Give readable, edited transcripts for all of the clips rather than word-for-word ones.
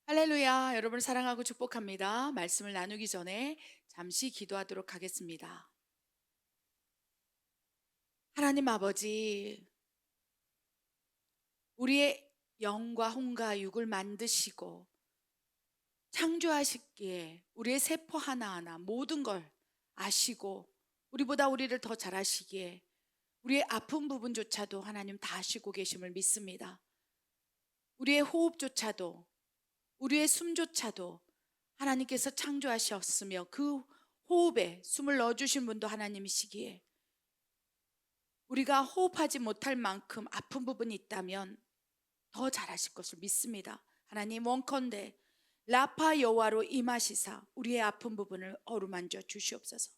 할렐루야, 여러분을 사랑하고 축복합니다. 말씀을 나누기 전에 잠시 기도하도록 하겠습니다. 하나님 아버지, 우리의 영과 혼과 육을 만드시고 창조하시기에 우리의 세포 하나하나 모든 걸 아시고 우리보다 우리를 더 잘 아시기에 우리의 아픈 부분조차도 하나님 다 아시고 계심을 믿습니다. 우리의 호흡조차도, 우리의 숨조차도 하나님께서 창조하셨으며 그 호흡에 숨을 넣어주신 분도 하나님이시기에 우리가 호흡하지 못할 만큼 아픈 부분이 있다면 더 잘하실 것을 믿습니다. 하나님, 원컨대 라파 여호와로 임하시사 우리의 아픈 부분을 어루만져 주시옵소서.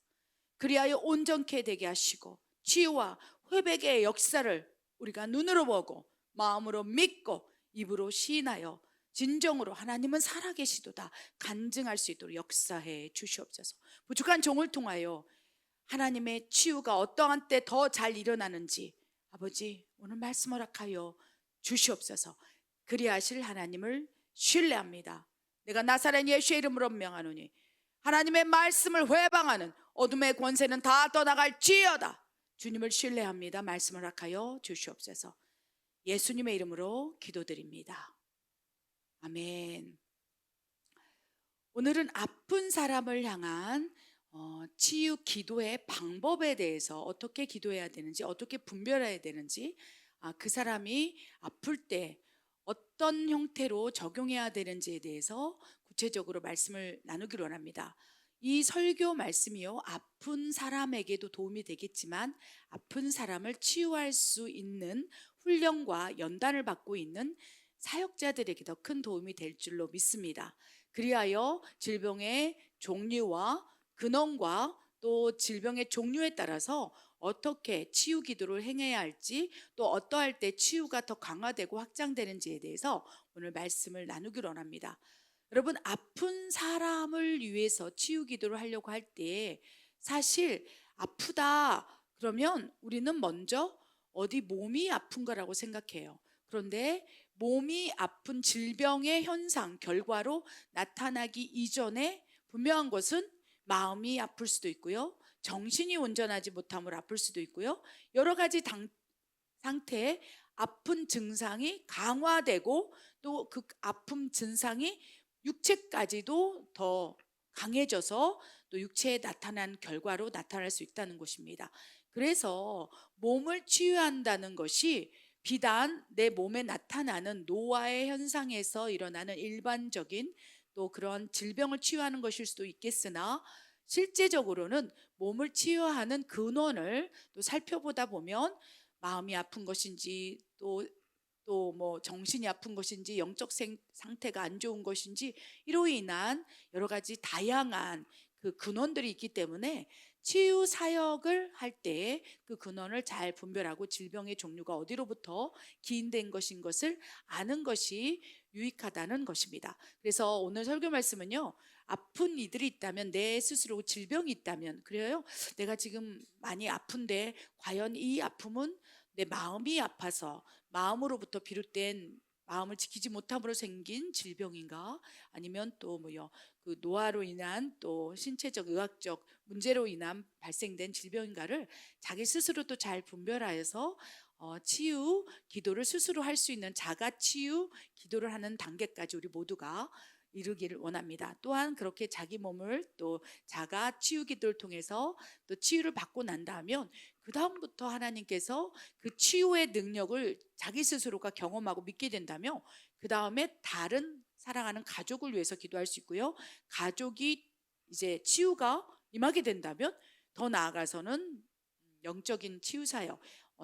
그리하여 온전케 되게 하시고 치유와 회복의 역사를 우리가 눈으로 보고 마음으로 믿고 입으로 시인하여 진정으로 하나님은 살아계시도다 간증할 수 있도록 역사해 주시옵소서. 부족한 종을 통하여 하나님의 치유가 어떠한 때 더 잘 일어나는지 아버지 오늘 말씀 허락하여 주시옵소서. 그리하실 하나님을 신뢰합니다. 내가 나사렛 예수의 이름으로 명하노니 하나님의 말씀을 회방하는 어둠의 권세는 다 떠나갈지어다. 주님을 신뢰합니다. 말씀을 허락하여 주시옵소서. 예수님의 이름으로 기도드립니다. 아멘. 오늘은 아픈 사람을 향한 치유 기도의 방법에 대해서 어떻게 기도해야 되는지, 어떻게 분별해야 되는지, 그 사람이 아플 때 어떤 형태로 적용해야 되는지에 대해서 구체적으로 말씀을 나누기로 원합니다. 이 설교 말씀이요, 아픈 사람에게도 도움이 되겠지만 아픈 사람을 치유할 수 있는 훈련과 연단을 받고 있는 사역자들에게 더 큰 도움이 될 줄로 믿습니다. 그리하여 질병의 종류와 근원과 또 질병의 종류에 따라서 어떻게 치유 기도를 행해야 할지, 또 어떠할 때 치유가 더 강화되고 확장되는지에 대해서 오늘 말씀을 나누기로 합니다. 여러분, 아픈 사람을 위해서 치유 기도를 하려고 할 때 사실 아프다 그러면 우리는 먼저 어디 몸이 아픈 거라고 생각해요. 그런데 몸이 아픈 질병의 현상, 결과로 나타나기 이전에 분명한 것은 마음이 아플 수도 있고요, 정신이 온전하지 못함으로 아플 수도 있고요, 여러 가지 상태의 아픈 증상이 강화되고 또 그 아픔 증상이 육체까지도 더 강해져서 또 육체에 나타난 결과로 나타날 수 있다는 것입니다. 그래서 몸을 치유한다는 것이 비단 내 몸에 나타나는 노화의 현상에서 일어나는 일반적인 또 그런 질병을 치유하는 것일 수도 있겠으나, 실제적으로는 몸을 치유하는 근원을 또 살펴보다 보면 마음이 아픈 것인지 또 뭐 정신이 아픈 것인지 영적 상태가 안 좋은 것인지 이로 인한 여러 가지 다양한 그 근원들이 있기 때문에 치유 사역을 할 때 그 근원을 잘 분별하고 질병의 종류가 어디로부터 기인된 것인 것을 아는 것이 유익하다는 것입니다. 그래서 오늘 설교 말씀은요, 아픈 이들이 있다면, 내 스스로 질병이 있다면, 그래요, 내가 지금 많이 아픈데 과연 이 아픔은 내 마음이 아파서 마음으로부터 비롯된 마음을 지키지 못함으로 생긴 질병인가, 아니면 또 뭐요, 그 노화로 인한 또 신체적 의학적 문제로 인한 발생된 질병인가를 자기 스스로도 잘 분별하여서 치유 기도를 스스로 할 수 있는 자가 치유 기도를 하는 단계까지 우리 모두가 이루기를 원합니다. 또한 그렇게 자기 몸을 또 자가 치유 기도를 통해서 또 치유를 받고 난 다음에 그 다음부터 하나님께서 그 치유의 능력을 자기 스스로가 경험하고 믿게 된다면 그 다음에 다른 사랑하는 가족을 위해서 기도할 수 있고요, 가족이 이제 치유가 임하게 된다면 더 나아가서는 영적인 치유사역,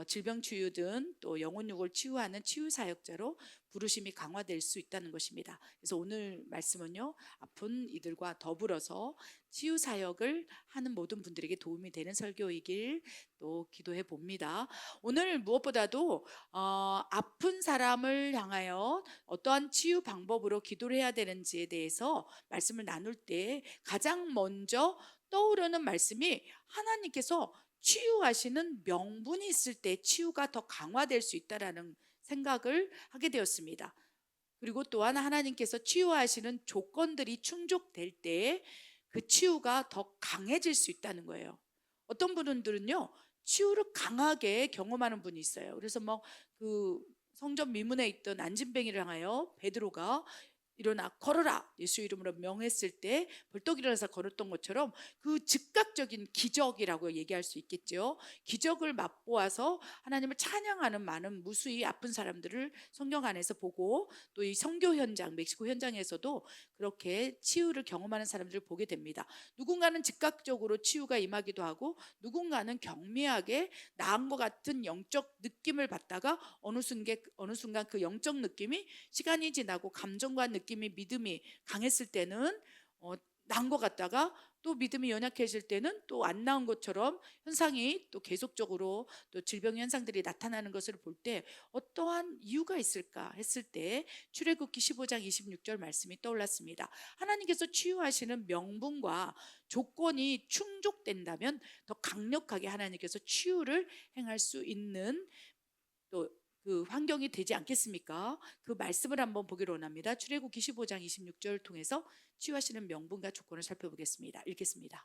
질병 치유든 또 영혼육을 치유하는 치유사역자로 부르심이 강화될 수 있다는 것입니다. 그래서 오늘 말씀은요, 아픈 이들과 더불어서 치유사역을 하는 모든 분들에게 도움이 되는 설교이길 또 기도해 봅니다. 오늘 무엇보다도 아픈 사람을 향하여 어떠한 치유 방법으로 기도를 해야 되는지에 대해서 말씀을 나눌 때 가장 먼저 떠오르는 말씀이, 하나님께서 치유하시는 명분이 있을 때 치유가 더 강화될 수 있다라는 생각을 하게 되었습니다. 그리고 또한 하나님께서 치유하시는 조건들이 충족될 때 그 치유가 더 강해질 수 있다는 거예요. 어떤 분들은요, 치유를 강하게 경험하는 분이 있어요. 그래서 뭐 그 성전 미문에 있던 안진뱅이를 향하여 베드로가 일어나 걸어라 예수 이름으로 명했을 때 벌떡 일어나서 걸었던 것처럼 그 즉각적인 기적이라고 얘기할 수 있겠죠. 기적을 맛보아서 하나님을 찬양하는 많은 무수히 아픈 사람들을 성경 안에서 보고, 또 이 선교 현장, 멕시코 현장에서도 그렇게 치유를 경험하는 사람들을 보게 됩니다. 누군가는 즉각적으로 치유가 임하기도 하고, 누군가는 경미하게 나은 것 같은 영적 느낌을 받다가 어느 순간 그 영적 느낌이 시간이 지나고 감정과 느낌이, 믿음이 강했을 때는 나은 것 같다가, 또 믿음이 연약해질 때는 또 안 나은 것처럼 현상이 또 계속적으로 또 질병 현상들이 나타나는 것을 볼 때 어떠한 이유가 있을까 했을 때 출애굽기 15장 26절 말씀이 떠올랐습니다. 하나님께서 치유하시는 명분과 조건이 충족된다면 더 강력하게 하나님께서 치유를 행할 수 있는 또 그 환경이 되지 않겠습니까? 그 말씀을 한번 보기로 원합니다. 출애굽기 15장 26절 통해서 치유하시는 명분과 조건을 살펴보겠습니다. 읽겠습니다.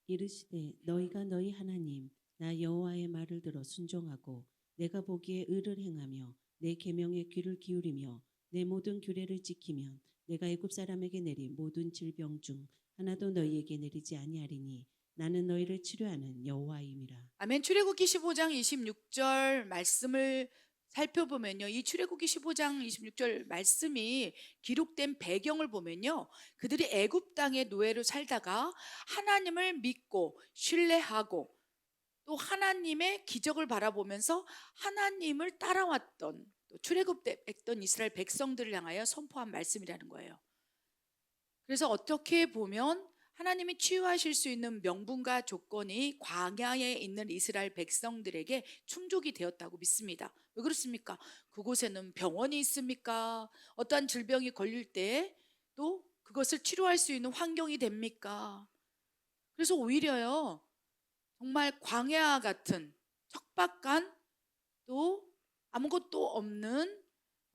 이르시되 너희가 너희 하나님 나 여호와의 말을 들어 순종하고 내가 보기에 의를 행하며 내 계명에 귀를 기울이며 내 모든 규례를 지키면 내가 애굽 사람에게 내린 모든 질병 중 하나도 너희에게 내리지 아니하리니 나는 너희를 치료하는 여호와임이라. 아멘. 출애굽기 15장 26절 말씀을 살펴보면요, 이 출애굽기 15장 26절 말씀이 기록된 배경을 보면요, 그들이 애굽 땅의 노예로 살다가 하나님을 믿고 신뢰하고 또 하나님의 기적을 바라보면서 하나님을 따라왔던, 또 출애굽했던 이스라엘 백성들을 향하여 선포한 말씀이라는 거예요. 그래서 어떻게 보면 하나님이 치유하실 수 있는 명분과 조건이 광야에 있는 이스라엘 백성들에게 충족이 되었다고 믿습니다. 왜 그렇습니까? 그곳에는 병원이 있습니까? 어떠한 질병이 걸릴 때 또 그것을 치료할 수 있는 환경이 됩니까? 그래서 오히려요, 정말 광야 같은 척박한, 또 아무것도 없는,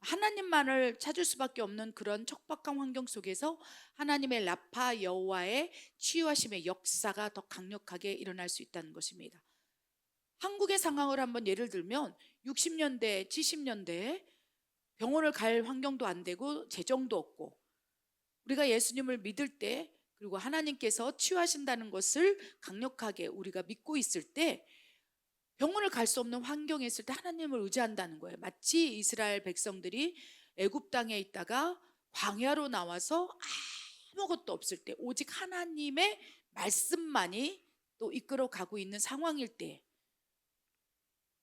하나님만을 찾을 수밖에 없는 그런 척박한 환경 속에서 하나님의 라파 여호와의 치유하심의 역사가 더 강력하게 일어날 수 있다는 것입니다. 한국의 상황을 한번 예를 들면 60년대, 70년대 병원을 갈 환경도 안 되고 재정도 없고, 우리가 예수님을 믿을 때, 그리고 하나님께서 치유하신다는 것을 강력하게 우리가 믿고 있을 때, 병원을 갈 수 없는 환경에 있을 때 하나님을 의지한다는 거예요. 마치 이스라엘 백성들이 애굽 땅에 있다가 광야로 나와서 아무것도 없을 때 오직 하나님의 말씀만이 또 이끌어 가고 있는 상황일 때,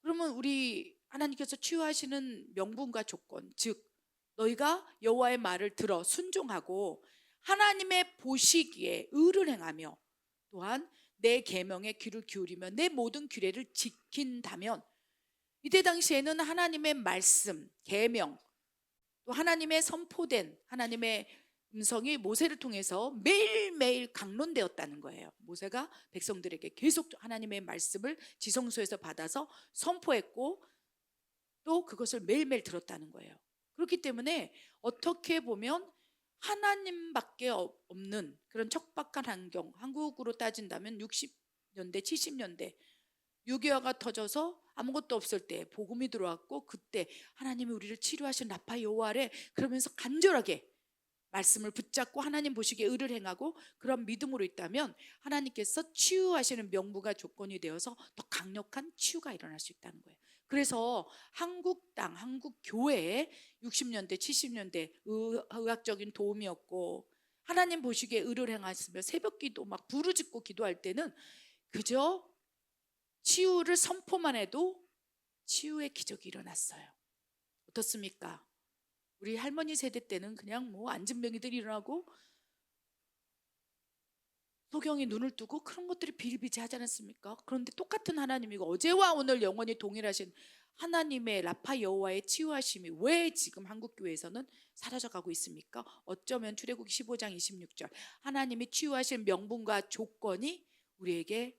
그러면 우리 하나님께서 치유하시는 명분과 조건, 즉 너희가 여호와의 말을 들어 순종하고 하나님의 보시기에 의를 행하며 또한 내 계명에 귀를 기울이며 내 모든 규례를 지킨다면, 이때 당시에는 하나님의 말씀, 계명, 또 하나님의 선포된 하나님의 음성이 모세를 통해서 매일매일 강론되었다는 거예요. 모세가 백성들에게 계속 하나님의 말씀을 지성소에서 받아서 선포했고, 또 그것을 매일매일 들었다는 거예요. 그렇기 때문에 어떻게 보면 하나님밖에 없는 그런 척박한 환경, 한국으로 따진다면 60년대, 70년대 6.25가 터져서 아무것도 없을 때 복음이 들어왔고, 그때 하나님이 우리를 치료하신 라파 여호와래 그러면서 간절하게 말씀을 붙잡고 하나님 보시기에 의를 행하고 그런 믿음으로 있다면 하나님께서 치유하시는 명부가 조건이 되어서 더 강력한 치유가 일어날 수 있다는 거예요. 그래서 한국 땅, 한국 교회에 60년대, 70년대 의학적인 도움이었고 하나님 보시기에 의를 행하시며 새벽기도 막 부르짖고 기도할 때는 그저 치유를 선포만 해도 치유의 기적이 일어났어요. 어떻습니까? 우리 할머니 세대 때는 그냥 뭐 안진뱅이들이 일어나고 소경이 눈을 뜨고 그런 것들이 비일비재하지 않았습니까? 그런데 똑같은 하나님이고 어제와 오늘 영원히 동일하신 하나님의 라파 여호와의 치유하심이 왜 지금 한국 교회에서는 사라져가고 있습니까? 어쩌면 출애굽기 15장 26절 하나님이 치유하실 명분과 조건이 우리에게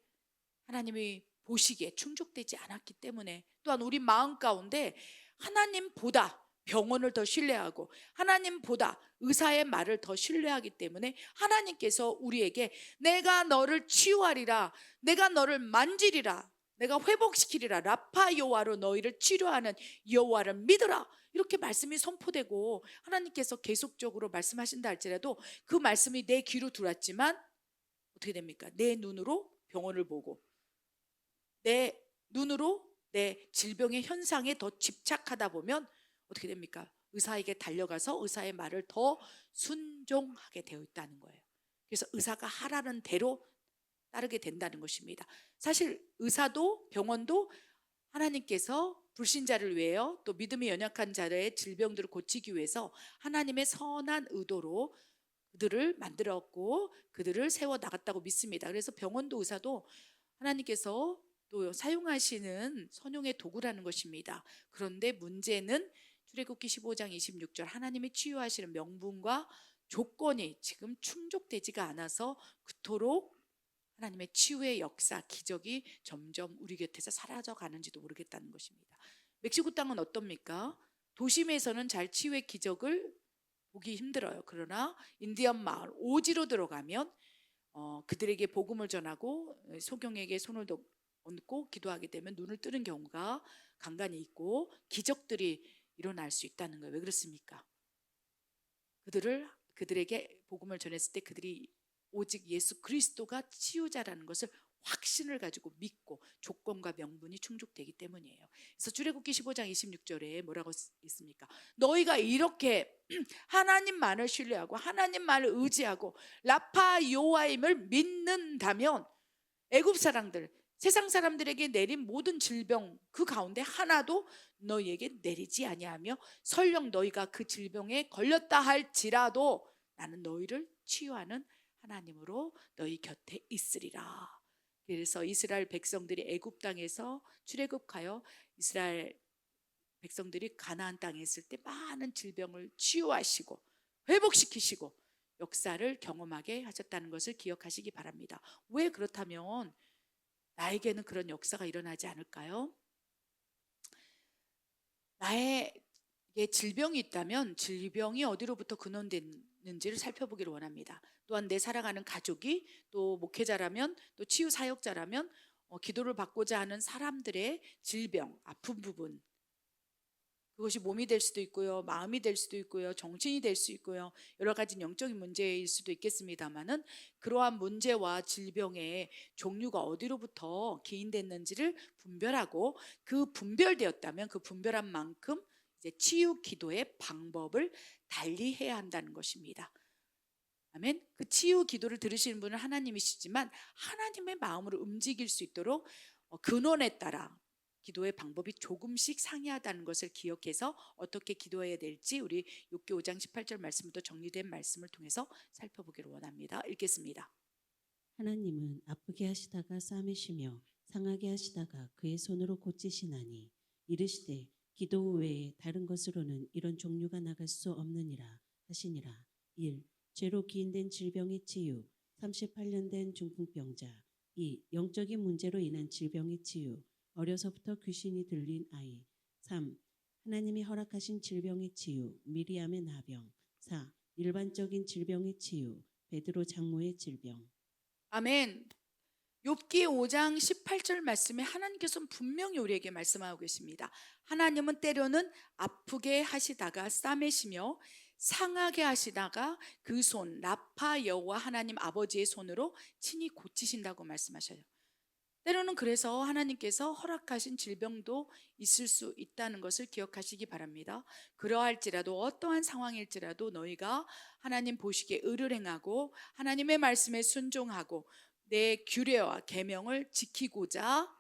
하나님이 보시기에 충족되지 않았기 때문에, 또한 우리 마음 가운데 하나님보다 병원을 더 신뢰하고 하나님보다 의사의 말을 더 신뢰하기 때문에 하나님께서 우리에게 내가 너를 치유하리라, 내가 너를 만지리라, 내가 회복시키리라, 라파 여호와로 너희를 치료하는 여호와를 믿으라, 이렇게 말씀이 선포되고 하나님께서 계속적으로 말씀하신다 할지라도 그 말씀이 내 귀로 들어왔지만 어떻게 됩니까? 내 눈으로 병원을 보고 내 눈으로 내 질병의 현상에 더 집착하다 보면 어떻게 됩니까? 의사에게 달려가서 의사의 말을 더 순종하게 되어 있다는 거예요. 그래서 의사가 하라는 대로 따르게 된다는 것입니다. 사실 의사도 병원도 하나님께서 불신자를 위하여 또 믿음이 연약한 자의 질병들을 고치기 위해서 하나님의 선한 의도로 그들을 만들었고 그들을 세워 나갔다고 믿습니다. 그래서 병원도 의사도 하나님께서 또 사용하시는 선용의 도구라는 것입니다. 그런데 문제는 출애굽기 15장 26절 하나님이 치유하시는 명분과 조건이 지금 충족되지가 않아서 그토록 하나님의 치유의 역사, 기적이 점점 우리 곁에서 사라져 가는지도 모르겠다는 것입니다. 멕시코 땅은 어떻습니까? 도심에서는 잘 치유의 기적을 보기 힘들어요. 그러나 인디언 마을 오지로 들어가면 그들에게 복음을 전하고 소경에게 손을 얹고 기도하게 되면 눈을 뜨는 경우가 간간히 있고 기적들이 일어날 수 있다는 거예요. 왜 그렇습니까? 그들에게 복음을 전했을 때 그들이 오직 예수 그리스도가 치유자라는 것을 확신을 가지고 믿고 조건과 명분이 충족되기 때문이에요. 그래서 출애굽기 15장 26절에 뭐라고 있습니까? 너희가 이렇게 하나님만을 신뢰하고 하나님만을 의지하고 라파 여호와임을 믿는다면 애굽 사람들, 세상 사람들에게 내린 모든 질병 그 가운데 하나도 너희에게 내리지 아니하며 설령 너희가 그 질병에 걸렸다 할지라도 나는 너희를 치유하는 하나님으로 너희 곁에 있으리라. 그래서 이스라엘 백성들이 애굽 땅에서 출애굽하여 이스라엘 백성들이 가나안 땅에 있을 때 많은 질병을 치유하시고 회복시키시고 역사를 경험하게 하셨다는 것을 기억하시기 바랍니다. 왜 그렇다면 나에게는 그런 역사가 일어나지 않을까요? 나에게 질병이 있다면 질병이 어디로부터 근원됐는지를 살펴보기를 원합니다. 또한 내 사랑하는 가족이 또 목회자라면 또 치유 사역자라면 기도를 받고자 하는 사람들의 질병, 아픈 부분, 그것이 몸이 될 수도 있고요, 마음이 될 수도 있고요, 정신이 될 수 있고요, 여러 가지 영적인 문제일 수도 있겠습니다만은 그러한 문제와 질병의 종류가 어디로부터 기인됐는지를 분별하고 그 분별되었다면 그 분별한 만큼 이제 치유 기도의 방법을 달리해야 한다는 것입니다. 아멘. 그 치유 기도를 들으시는 분은 하나님이시지만 하나님의 마음으로 움직일 수 있도록 근원에 따라 기도의 방법이 조금씩 상이하다는 것을 기억해서 어떻게 기도해야 될지 우리 욥기 5장 18절 말씀부터 정리된 말씀을 통해서 살펴보기를 원합니다. 읽겠습니다. 하나님은 아프게 하시다가 싸매시며 상하게 하시다가 그의 손으로 고치시나니 이르시되 기도 외에 다른 것으로는 이런 종류가 나갈 수 없느니라 하시니라. 1. 죄로 기인된 질병의 치유 38년 된 중풍병자. 2. 영적인 문제로 인한 질병의 치유 어려서부터 귀신이 들린 아이. 3. 하나님이 허락하신 질병의 치유 미리암의 나병. 4. 일반적인 질병의 치유 베드로 장모의 질병. 아멘. 욥기 5장 18절 말씀에 하나님께서는 분명히 우리에게 말씀하고 계십니다. 하나님은 때로는 아프게 하시다가 싸매시며 상하게 하시다가 그 손 라파 여호와 하나님 아버지의 손으로 친히 고치신다고 말씀하셔요. 때로는 그래서 하나님께서 허락하신 질병도 있을 수 있다는 것을 기억하시기 바랍니다. 그러할지라도 어떠한 상황일지라도 너희가 하나님 보시기에 의를 행하고 하나님의 말씀에 순종하고 내 규례와 계명을 지키고자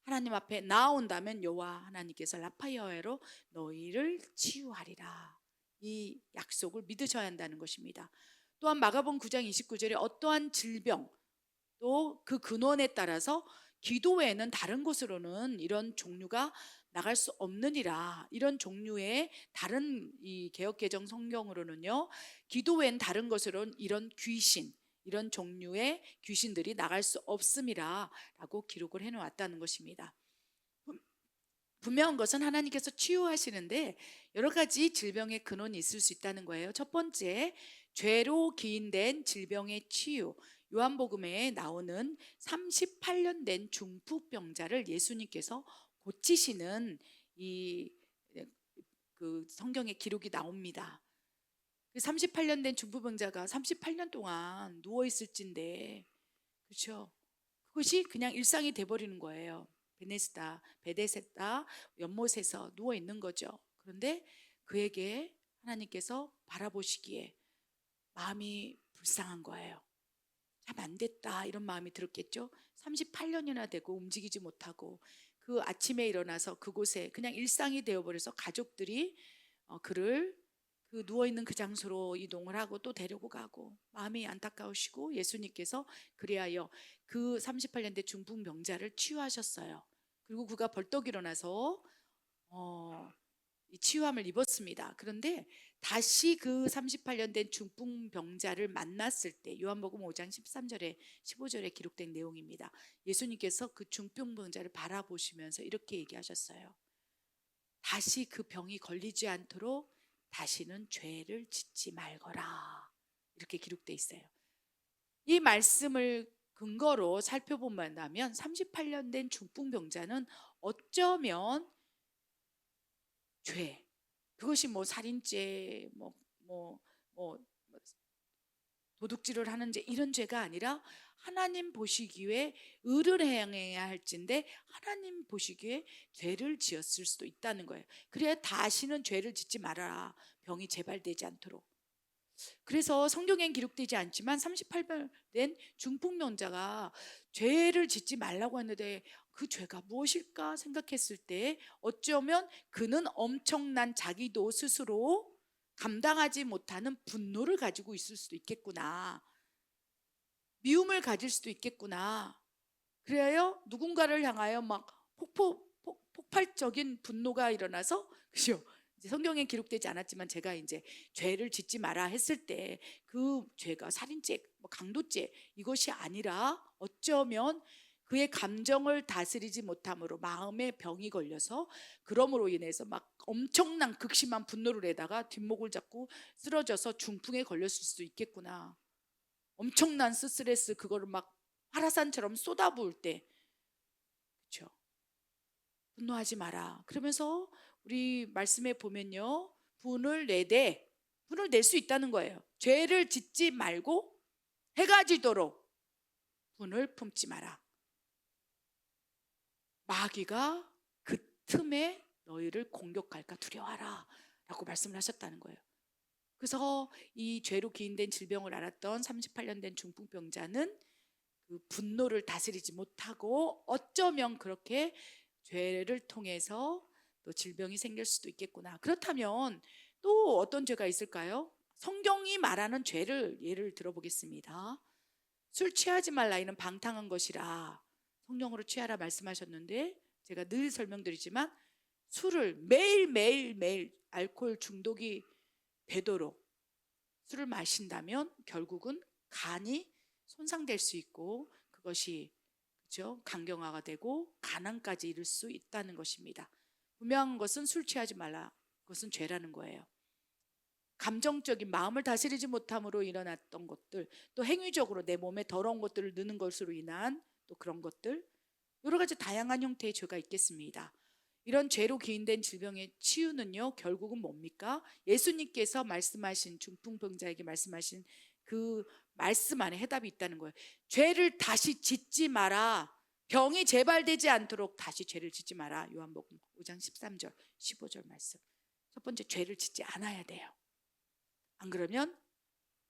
하나님 앞에 나아온다면 여호와 하나님께서 라파 여호와로 너희를 치유하리라. 이 약속을 믿으셔야 한다는 것입니다. 또한 마가복음 9장 29절에 어떠한 질병 또 그 근원에 따라서 기도 외에는 다른 곳으로는 이런 종류가 나갈 수 없느니라. 이런 종류의 다른 이 개역개정 성경으로는요, 기도 외엔 다른 것으로는 이런 귀신, 이런 종류의 귀신들이 나갈 수 없음이라 라고 기록을 해놓았다는 것입니다. 분명한 것은 하나님께서 치유하시는데 여러 가지 질병의 근원이 있을 수 있다는 거예요. 첫 번째, 죄로 기인된 질병의 치유. 요한복음에 나오는 38년 된 중풍병자를 예수님께서 고치시는 이 그 성경에 기록이 나옵니다. 그 38년 된 중풍병자가 38년 동안 누워 있을진데, 그렇죠? 그것이 그냥 일상이 돼버리는 거예요. 베데스다 연못에서 누워 있는 거죠. 그런데 그에게 하나님께서 바라보시기에 마음이 불쌍한 거예요. 참 안 됐다 이런 마음이 들었겠죠. 38년이나 되고 움직이지 못하고 그 아침에 일어나서 그곳에 그냥 일상이 되어버려서 가족들이 그를 그 누워있는 그 장소로 이동을 하고 또 데리고 가고 마음이 안타까우시고 예수님께서 그리하여 그 38년 대 중풍병자를 치유하셨어요. 그리고 그가 벌떡 일어나서 이 치유함을 입었습니다. 그런데 다시 그 38년 된 중풍병자를 만났을 때 요한복음 5장 13절에 15절에 기록된 내용입니다. 예수님께서 그 중풍병자를 바라보시면서 이렇게 얘기하셨어요. 다시 그 병이 걸리지 않도록 다시는 죄를 짓지 말거라. 이렇게 기록되어 있어요. 이 말씀을 근거로 살펴본다면 38년 된 중풍병자는 어쩌면 죄, 그것이 뭐 살인죄, 뭐 도둑질을 하는 죄 이런 죄가 아니라 하나님 보시기에 의를 행해야 할진데 하나님 보시기에 죄를 지었을 수도 있다는 거예요. 그래야 다시는 죄를 짓지 말아라. 병이 재발되지 않도록. 그래서 성경엔 기록되지 않지만 38년 된 중풍병자가 죄를 짓지 말라고 했는데 그 죄가 무엇일까 생각했을 때 어쩌면 그는 엄청난 자기도 스스로 감당하지 못하는 분노를 가지고 있을 수도 있겠구나. 미움을 가질 수도 있겠구나. 그래요? 누군가를 향하여 막 폭발적인 분노가 일어나서, 그죠? 이제 성경에 기록되지 않았지만 제가 이제 죄를 짓지 마라 했을 때 그 죄가 살인죄, 뭐 강도죄 이것이 아니라 어쩌면 그의 감정을 다스리지 못함으로 마음에 병이 걸려서 그럼으로 인해서 막 엄청난 극심한 분노를 내다가 뒷목을 잡고 쓰러져서 중풍에 걸렸을 수도 있겠구나. 엄청난 스트레스 그거를 막 화라산처럼 쏟아부을 때, 그렇죠? 분노하지 마라. 그러면서 우리 말씀에 보면요, 분을 낼 수 있다는 거예요. 죄를 짓지 말고 해가 지도록 분을 품지 마라. 마귀가 그 틈에 너희를 공격할까 두려워하라 라고 말씀을 하셨다는 거예요. 그래서 이 죄로 기인된 질병을 앓았던 38년 된 중풍병자는 그 분노를 다스리지 못하고 어쩌면 그렇게 죄를 통해서 또 질병이 생길 수도 있겠구나. 그렇다면 또 어떤 죄가 있을까요? 성경이 말하는 죄를 예를 들어보겠습니다. 술 취하지 말라 이는 방탕한 것이라 성령으로 취하라 말씀하셨는데 제가 늘 설명드리지만 술을 매일 알코올 중독이 되도록 술을 마신다면 결국은 간이 손상될 수 있고 그것이, 그렇죠? 간경화가 되고 간암까지 이를 수 있다는 것입니다. 분명한 것은 술 취하지 말라. 그것은 죄라는 거예요. 감정적인 마음을 다스리지 못함으로 일어났던 것들, 또 행위적으로 내 몸에 더러운 것들을 넣는 것으로 인한 또 그런 것들, 여러 가지 다양한 형태의 죄가 있겠습니다. 이런 죄로 기인된 질병의 치유는요, 결국은 뭡니까? 예수님께서 말씀하신 중풍병자에게 말씀하신 그 말씀 안에 해답이 있다는 거예요. 죄를 다시 짓지 마라. 병이 재발되지 않도록 다시 죄를 짓지 마라. 요한복음 5장 13절 15절 말씀. 첫 번째, 죄를 짓지 않아야 돼요. 안 그러면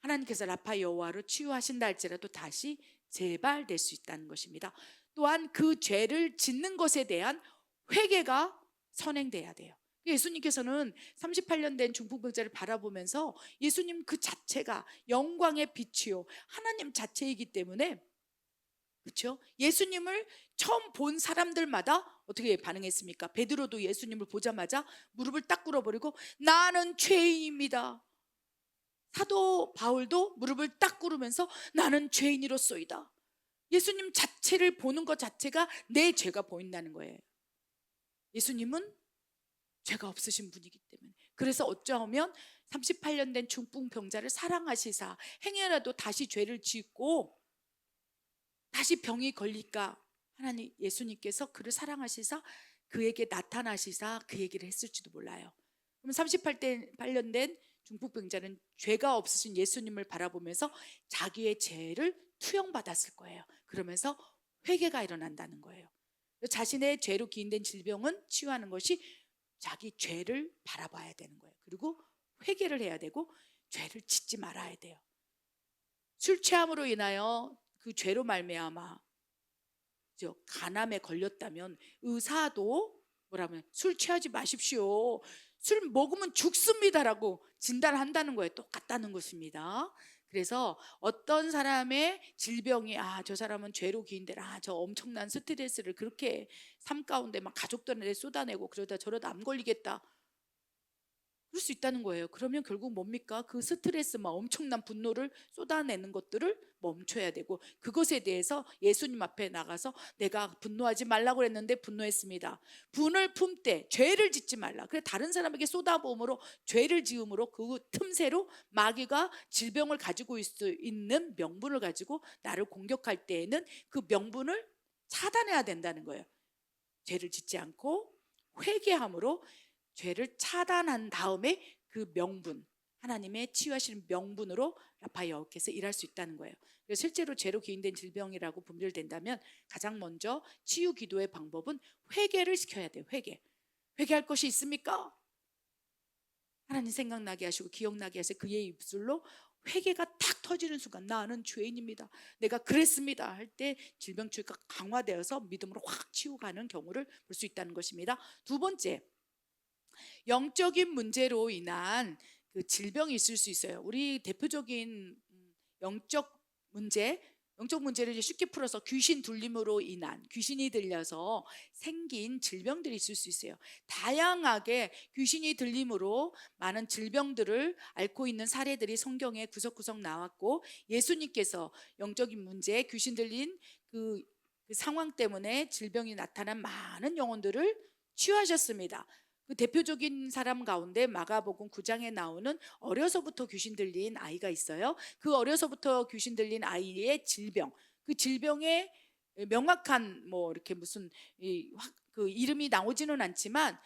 하나님께서 라파 여호와로 치유하신다 할지라도 다시 재발될 수 있다는 것입니다. 또한 그 죄를 짓는 것에 대한 회개가 선행돼야 돼요. 예수님께서는 38년 된 중풍병자를 바라보면서 예수님 그 자체가 영광의 빛이요 하나님 자체이기 때문에, 그렇죠? 예수님을 처음 본 사람들마다 어떻게 반응했습니까? 베드로도 예수님을 보자마자 무릎을 딱 꿇어버리고 나는 죄인입니다. 사도 바울도 무릎을 딱 꿇으면서 나는 죄인이로소이다. 예수님 자체를 보는 것 자체가 내 죄가 보인다는 거예요. 예수님은 죄가 없으신 분이기 때문에. 그래서 어쩌면 38년 된 중풍병자를 사랑하시사 행여라도 다시 죄를 짓고 다시 병이 걸릴까 하나님 예수님께서 그를 사랑하시사 그에게 나타나시사 그 얘기를 했을지도 몰라요. 그럼 38년 된 중풍병자는 죄가 없으신 예수님을 바라보면서 자기의 죄를 투영받았을 거예요. 그러면서 회개가 일어난다는 거예요. 자신의 죄로 기인된 질병은 치유하는 것이 자기 죄를 바라봐야 되는 거예요. 그리고 회개를 해야 되고 죄를 짓지 말아야 돼요. 술 취함으로 인하여 그 죄로 말미암아 간암에 걸렸다면 의사도 뭐라면 술 취하지 마십시오. 술 먹으면 죽습니다라고 진단한다는 거예요. 똑같다는 것입니다. 그래서 어떤 사람의 질병이 저 사람은 죄로 기인데 저 엄청난 스트레스를 그렇게 삶 가운데 막 가족들한테 쏟아내고 그러다 저러다 암 걸리겠다. 그럴 수 있다는 거예요. 그러면 결국 뭡니까? 그 스트레스 막 엄청난 분노를 쏟아내는 것들을 멈춰야 되고 그것에 대해서 예수님 앞에 나가서 내가 분노하지 말라고 했는데 분노했습니다. 분을 품되 죄를 짓지 말라. 그래 다른 사람에게 쏟아부음으로 죄를 지음으로 그 틈새로 마귀가 질병을 가지고 있는 명분을 가지고 나를 공격할 때에는 그 명분을 차단해야 된다는 거예요. 죄를 짓지 않고 회개함으로 죄를 차단한 다음에 그 명분, 하나님의 치유하시는 명분으로 라파이어께서 일할 수 있다는 거예요. 그래서 실제로 죄로 기인된 질병이라고 분별된다면 가장 먼저 치유 기도의 방법은 회개를 시켜야 돼요. 회개할 것이 있습니까? 하나님 생각나게 하시고 기억나게 하세요. 그의 입술로 회개가 탁 터지는 순간 나는 죄인입니다. 내가 그랬습니다. 할 때 질병 치유가 강화되어서 믿음으로 확 치유가는 경우를 볼 수 있다는 것입니다. 두 번째, 영적인 문제로 인한 그 질병이 있을 수 있어요. 우리 대표적인 영적 문제를 이제 쉽게 풀어서 귀신 들림으로 인한 귀신이 들려서 생긴 질병들이 있을 수 있어요. 다양하게 귀신이 들림으로 많은 질병들을 앓고 있는 사례들이 성경에 구석구석 나왔고 예수님께서 영적인 문제, 귀신 들린 그 상황 때문에 질병이 나타난 많은 영혼들을 치유하셨습니다. 그 대표적인 사람 가운데 마가복음 9장에 나오는 어려서부터 귀신 들린 아이가 있어요. 그 어려서부터 귀신 들린 아이의 질병, 그 질병의 명확한 이렇게 무슨 그 이름이 나오지는 않지만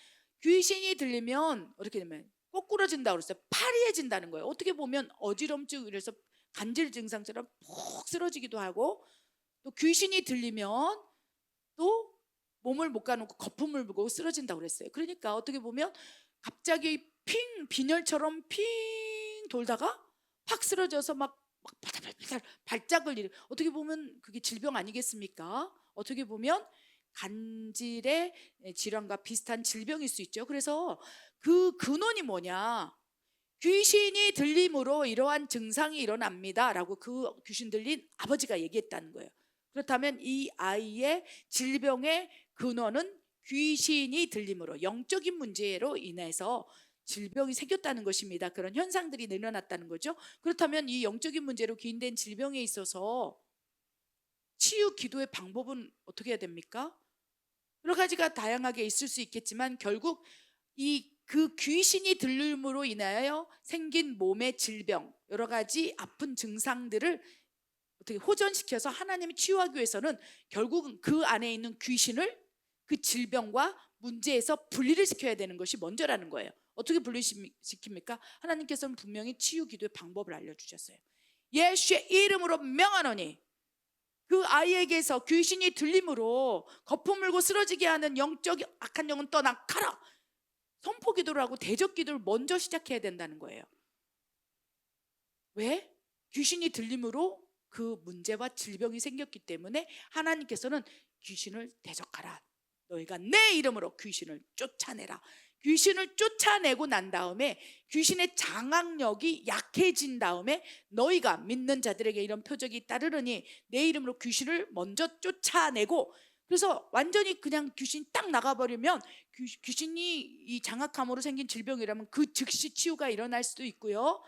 귀신이 들리면 이렇게 되면 꼬꾸라진다고 그랬어요. 파리해진다는 거예요. 어떻게 보면 어지럼증 이래서 간질 증상처럼 푹 쓰러지기도 하고 또 귀신이 들리면 또 몸을 못 가놓고 거품을 불고 쓰러진다고 그랬어요. 그러니까 어떻게 보면 갑자기 빈혈처럼 핑 돌다가 확 쓰러져서 막 바달바달 발작을 일으켜. 어떻게 보면 그게 질병 아니겠습니까? 어떻게 보면 간질의 질환과 비슷한 질병일 수 있죠. 그래서 그 근원이 뭐냐? 귀신이 들림으로 이러한 증상이 일어납니다 라고 그 귀신 들린 아버지가 얘기했다는 거예요. 그렇다면 이 아이의 질병의 근원은 귀신이 들림으로 영적인 문제로 인해서 질병이 생겼다는 것입니다. 그런 현상들이 늘어났다는 거죠. 그렇다면 이 영적인 문제로 기인된 질병에 있어서 치유 기도의 방법은 어떻게 해야 됩니까? 여러 가지가 다양하게 있을 수 있겠지만 결국 그 귀신이 들림으로 인하여 생긴 몸의 질병, 여러 가지 아픈 증상들을 어떻게 호전시켜서 하나님이 치유하기 위해서는 결국은 그 안에 있는 귀신을 그 질병과 문제에서 분리를 시켜야 되는 것이 먼저라는 거예요. 어떻게 분리시킵니까? 하나님께서는 분명히 치유 기도의 방법을 알려주셨어요. 예수의 이름으로 명하노니 그 아이에게서 귀신이 들림으로 거품 물고 쓰러지게 하는 영적 악한 영은 떠나가라. 선포 기도를 하고 대적 기도를 먼저 시작해야 된다는 거예요. 왜? 귀신이 들림으로 그 문제와 질병이 생겼기 때문에 하나님께서는 귀신을 대적하라. 너희가 내 이름으로 귀신을 쫓아내라. 귀신을 쫓아내고 난 다음에 귀신의 장악력이 약해진 다음에 너희가 믿는 자들에게 이런 표적이 따르르니 내 이름으로 귀신을 먼저 쫓아내고, 그래서 완전히 그냥 귀신이 딱 나가버리면 귀신이 이 장악함으로 생긴 질병이라면 그 즉시 치유가 일어날 수도 있고요.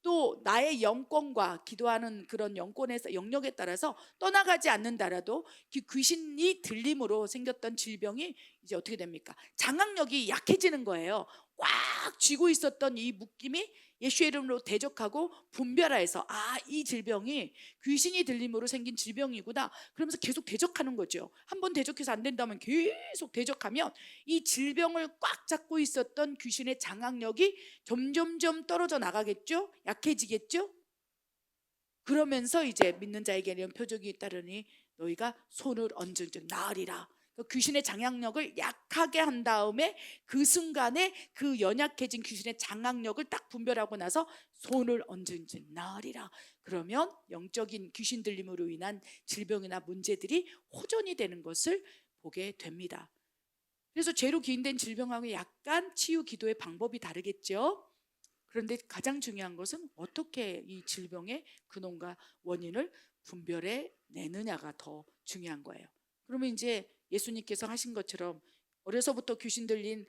또 나의 영권과 기도하는 그런 영권에서 영역에 따라서 떠나가지 않는다라도 그 귀신이 들림으로 생겼던 질병이 이제 어떻게 됩니까? 장악력이 약해지는 거예요. 꽉 쥐고 있었던 이 묶임이 예수의 이름으로 대적하고 분별하여서 이 질병이 귀신이 들림으로 생긴 질병이구나 그러면서 계속 대적하는 거죠. 한번 대적해서 안 된다면 계속 대적하면 이 질병을 꽉 잡고 있었던 귀신의 장악력이 점점점 떨어져 나가겠죠. 약해지겠죠. 그러면서 이제 믿는 자에게는 표적이 따르니 너희가 손을 얹은 즉 나으리라. 귀신의 장악력을 약하게 한 다음에 그 순간에 그 연약해진 귀신의 장악력을 딱 분별하고 나서 손을 얹은 즉 나으리라. 그러면 영적인 귀신 들림으로 인한 질병이나 문제들이 호전이 되는 것을 보게 됩니다. 그래서 죄로 기인된 질병하고 약간 치유 기도의 방법이 다르겠죠. 그런데 가장 중요한 것은 어떻게 이 질병의 근원과 원인을 분별해 내느냐가 더 중요한 거예요. 그러면 이제 예수님께서 하신 것처럼 어려서부터 귀신 들린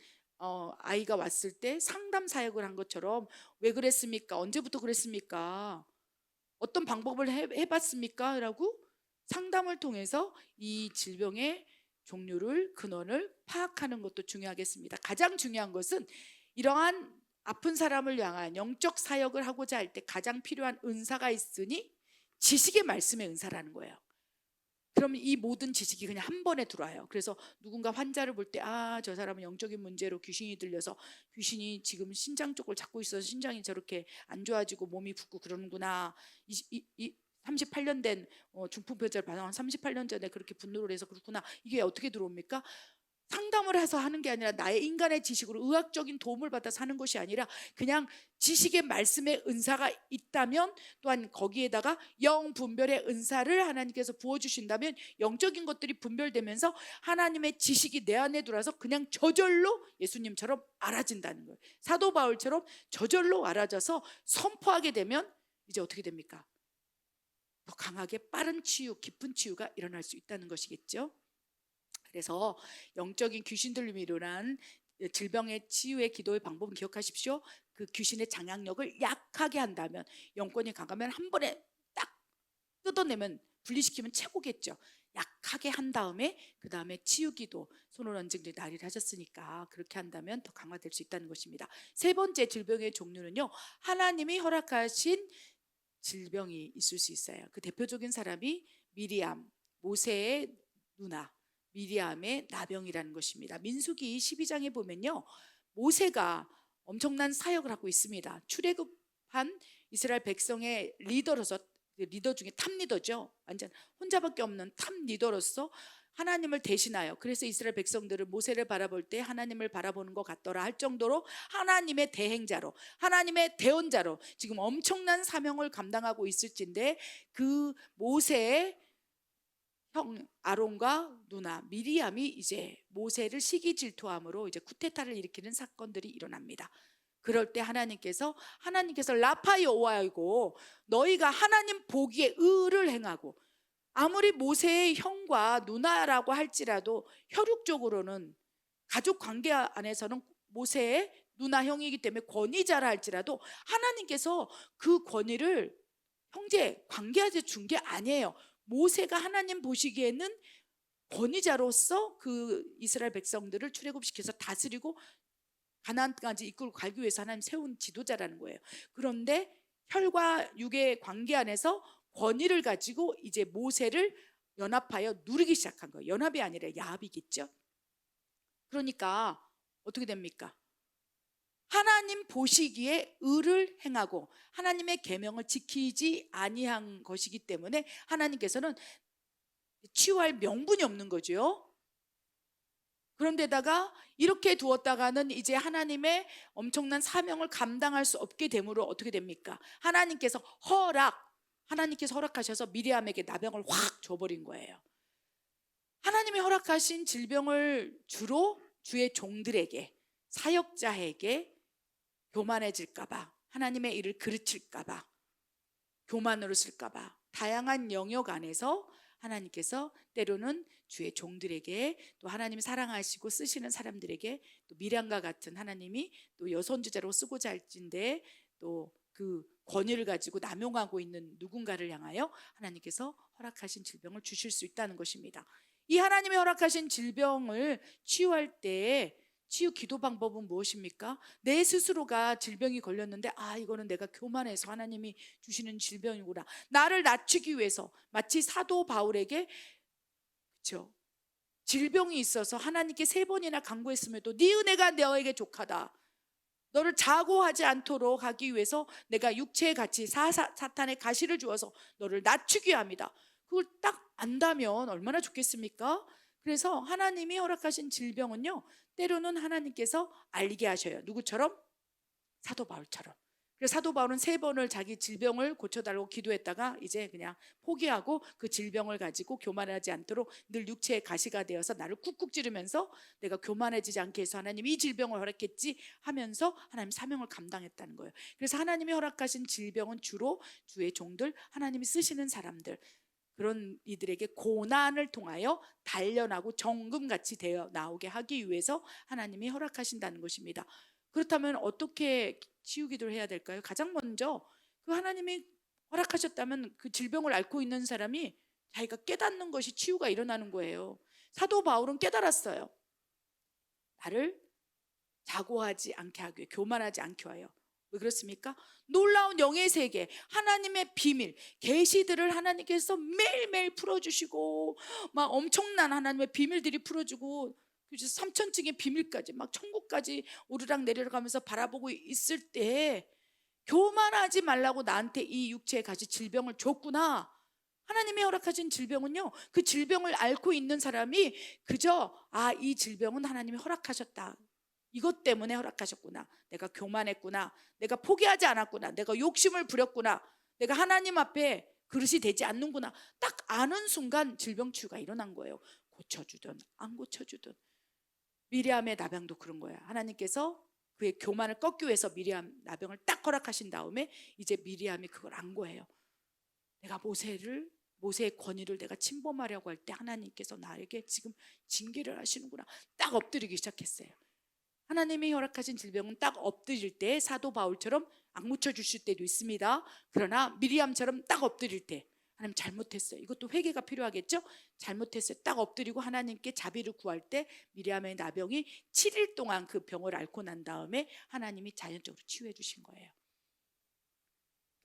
아이가 왔을 때 상담 사역을 한 것처럼 왜 그랬습니까? 언제부터 그랬습니까? 어떤 방법을 해봤습니까? 라고 상담을 통해서 이 질병의 종류를 근원을 파악하는 것도 중요하겠습니다. 가장 중요한 것은 이러한 아픈 사람을 향한 영적 사역을 하고자 할 때 가장 필요한 은사가 있으니 지식의 말씀의 은사라는 거예요. 그러면 이 모든 지식이 그냥 한 번에 들어와요. 그래서 누군가 환자를 볼 때 저 사람은 영적인 문제로 귀신이 들려서 귀신이 지금 신장 쪽을 잡고 있어서 신장이 저렇게 안 좋아지고 몸이 붓고 그러는구나. 38년 된 중풍표절 발병한 38년 전에 그렇게 분노를 해서 그렇구나. 이게 어떻게 들어옵니까? 상담을 해서 하는 게 아니라 나의 인간의 지식으로 의학적인 도움을 받아서 하는 것이 아니라 그냥 지식의 말씀의 은사가 있다면 또한 거기에다가 영 분별의 은사를 하나님께서 부어주신다면 영적인 것들이 분별되면서 하나님의 지식이 내 안에 들어와서 그냥 저절로 예수님처럼 알아진다는 거예요. 사도 바울처럼 저절로 알아져서 선포하게 되면 이제 어떻게 됩니까? 더 강하게 빠른 치유, 깊은 치유가 일어날 수 있다는 것이겠죠. 그래서 영적인 귀신 들림이 일어난 질병의 치유의 기도의 방법은 기억하십시오. 그 귀신의 장악력을 약하게 한다면 영권이 강하면 한 번에 딱 뜯어내면 분리시키면 최고겠죠. 약하게 한 다음에 그 다음에 치유 기도 손을 얹은 데 나리를 하셨으니까 그렇게 한다면 더 강화될 수 있다는 것입니다. 세 번째 질병의 종류는요. 하나님이 허락하신 질병이 있을 수 있어요. 그 대표적인 사람이 미리암, 모세의 누나 미리암의 나병이라는 것입니다. 민수기 12장에 보면요. 모세가 엄청난 사역을 하고 있습니다. 출애굽한 이스라엘 백성의 리더로서 리더 중에 탑 리더죠. 완전 혼자밖에 없는 탑 리더로서 하나님을 대신하여 그래서 이스라엘 백성들은 모세를 바라볼 때 하나님을 바라보는 것 같더라 할 정도로 하나님의 대행자로 하나님의 대언자로 지금 엄청난 사명을 감당하고 있을진데 그 모세의 형 아론과 누나 미리암이 이제 모세를 시기 질투함으로 이제 쿠데타를 일으키는 사건들이 일어납니다. 그럴 때 하나님께서 라파 여호와이고 너희가 하나님 보기에 의를 행하고 아무리 모세의 형과 누나라고 할지라도 혈육적으로는 가족 관계 안에서는 모세의 누나 형이기 때문에 권위자라 할지라도 하나님께서 그 권위를 형제 관계하게 준 게 아니에요. 모세가 하나님 보시기에는 권위자로서 그 이스라엘 백성들을 출애굽시켜서 다스리고 가나안까지 이끌고 가기 위해서 하나님 세운 지도자라는 거예요. 그런데 혈과 육의 관계 안에서 권위를 가지고 이제 모세를 연합하여 누르기 시작한 거예요. 연합이 아니라 야합이겠죠. 그러니까 어떻게 됩니까? 하나님 보시기에 의를 행하고 하나님의 계명을 지키지 아니한 것이기 때문에 하나님께서는 치유할 명분이 없는 거죠. 그런데다가 이렇게 두었다가는 이제 하나님의 엄청난 사명을 감당할 수 없게 되므로 어떻게 됩니까? 하나님께서 허락하셔서 미리암에게 나병을 확 줘버린 거예요. 하나님이 허락하신 질병을 주로 주의 종들에게 사역자에게 교만해질까봐 하나님의 일을 그르칠까봐 교만으로 쓸까봐 다양한 영역 안에서 하나님께서 때로는 주의 종들에게 또 하나님이 사랑하시고 쓰시는 사람들에게 또 미량과 같은 하나님이 또 여선주자로 쓰고자 할진데 또 그 권위를 가지고 남용하고 있는 누군가를 향하여 하나님께서 허락하신 질병을 주실 수 있다는 것입니다. 이 하나님의 허락하신 질병을 치유할 때 치유 기도 방법은 무엇입니까? 내 스스로가 질병이 걸렸는데 이거는 내가 교만해서 하나님이 주시는 질병이구나. 나를 낮추기 위해서 마치 사도 바울에게 그렇죠. 질병이 있어서 하나님께 3번이나 간구했음에도 네 은혜가 너에게 족하다. 너를 자고하지 않도록 하기 위해서 내가 육체의 가치 사탄의 가시를 주어서 너를 낮추기 합니다. 그걸 딱 안다면 얼마나 좋겠습니까? 그래서 하나님이 허락하신 질병은요, 때로는 하나님께서 알게 하셔요. 누구처럼? 사도 바울처럼. 그래서 사도 바울은 3번을 자기 질병을 고쳐달라고 기도했다가 이제 그냥 포기하고 그 질병을 가지고 교만하지 않도록 늘 육체의 가시가 되어서 나를 쿡쿡 찌르면서 내가 교만해지지 않게 해서 하나님이 이 질병을 허락했지 하면서 하나님 사명을 감당했다는 거예요. 그래서 하나님이 허락하신 질병은 주로 주의 종들, 하나님이 쓰시는 사람들, 그런 이들에게 고난을 통하여 단련하고 정금같이 되어 나오게 하기 위해서 하나님이 허락하신다는 것입니다. 그렇다면 어떻게 치유 기도를 해야 될까요? 가장 먼저 그 하나님이 허락하셨다면 그 질병을 앓고 있는 사람이 자기가 깨닫는 것이 치유가 일어나는 거예요. 사도 바울은 깨달았어요. 나를 자고하지 않게 하기 위해, 교만하지 않게 하여. 왜 그렇습니까? 놀라운 영의 세계, 하나님의 비밀, 계시들을 하나님께서 매일매일 풀어주시고 막 엄청난 하나님의 비밀들이 풀어주고 3천층의 비밀까지 막 천국까지 오르락 내리락 하면서 바라보고 있을 때 교만하지 말라고 나한테 이 육체의 가시 질병을 줬구나. 하나님이 허락하신 질병은요, 그 질병을 앓고 있는 사람이 그저 이 질병은 하나님이 허락하셨다, 이것 때문에 허락하셨구나, 내가 교만했구나, 내가 포기하지 않았구나, 내가 욕심을 부렸구나, 내가 하나님 앞에 그릇이 되지 않는구나, 딱 아는 순간 질병 치유가 일어난 거예요. 고쳐주든 안 고쳐주든. 미리암의 나병도 그런 거야. 하나님께서 그의 교만을 꺾기 위해서 미리암 나병을 딱 허락하신 다음에 이제 미리암이 그걸 안 거예요. 내가 모세의 권위를 내가 침범하려고 할 때 하나님께서 나에게 지금 징계를 하시는구나, 딱 엎드리기 시작했어요. 하나님이 허락하신 질병은 딱 엎드릴 때 사도 바울처럼 악무쳐 주실 때도 있습니다. 그러나 미리암처럼 딱 엎드릴 때 하나님 잘못했어요, 이것도 회개가 필요하겠죠. 잘못했어요, 딱 엎드리고 하나님께 자비를 구할 때 미리암의 나병이 7일 동안 그 병을 앓고 난 다음에 하나님이 자연적으로 치유해 주신 거예요.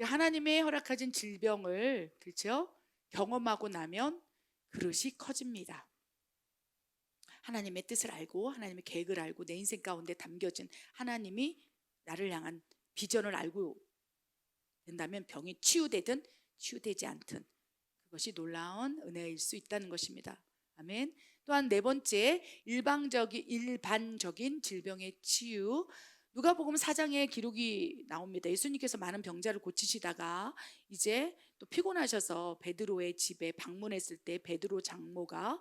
하나님의 허락하신 질병을 그렇죠, 경험하고 나면 그릇이 커집니다. 하나님의 뜻을 알고 하나님의 계획을 알고 내 인생 가운데 담겨진 하나님이 나를 향한 비전을 알고 된다면 병이 치유되든 치유되지 않든 그것이 놀라운 은혜일 수 있다는 것입니다. 아멘. 또한 4번째, 일반적인 질병의 치유. 누가복음 4장에 기록이 나옵니다. 예수님께서 많은 병자를 고치시다가 이제 또 피곤하셔서 베드로의 집에 방문했을 때 베드로 장모가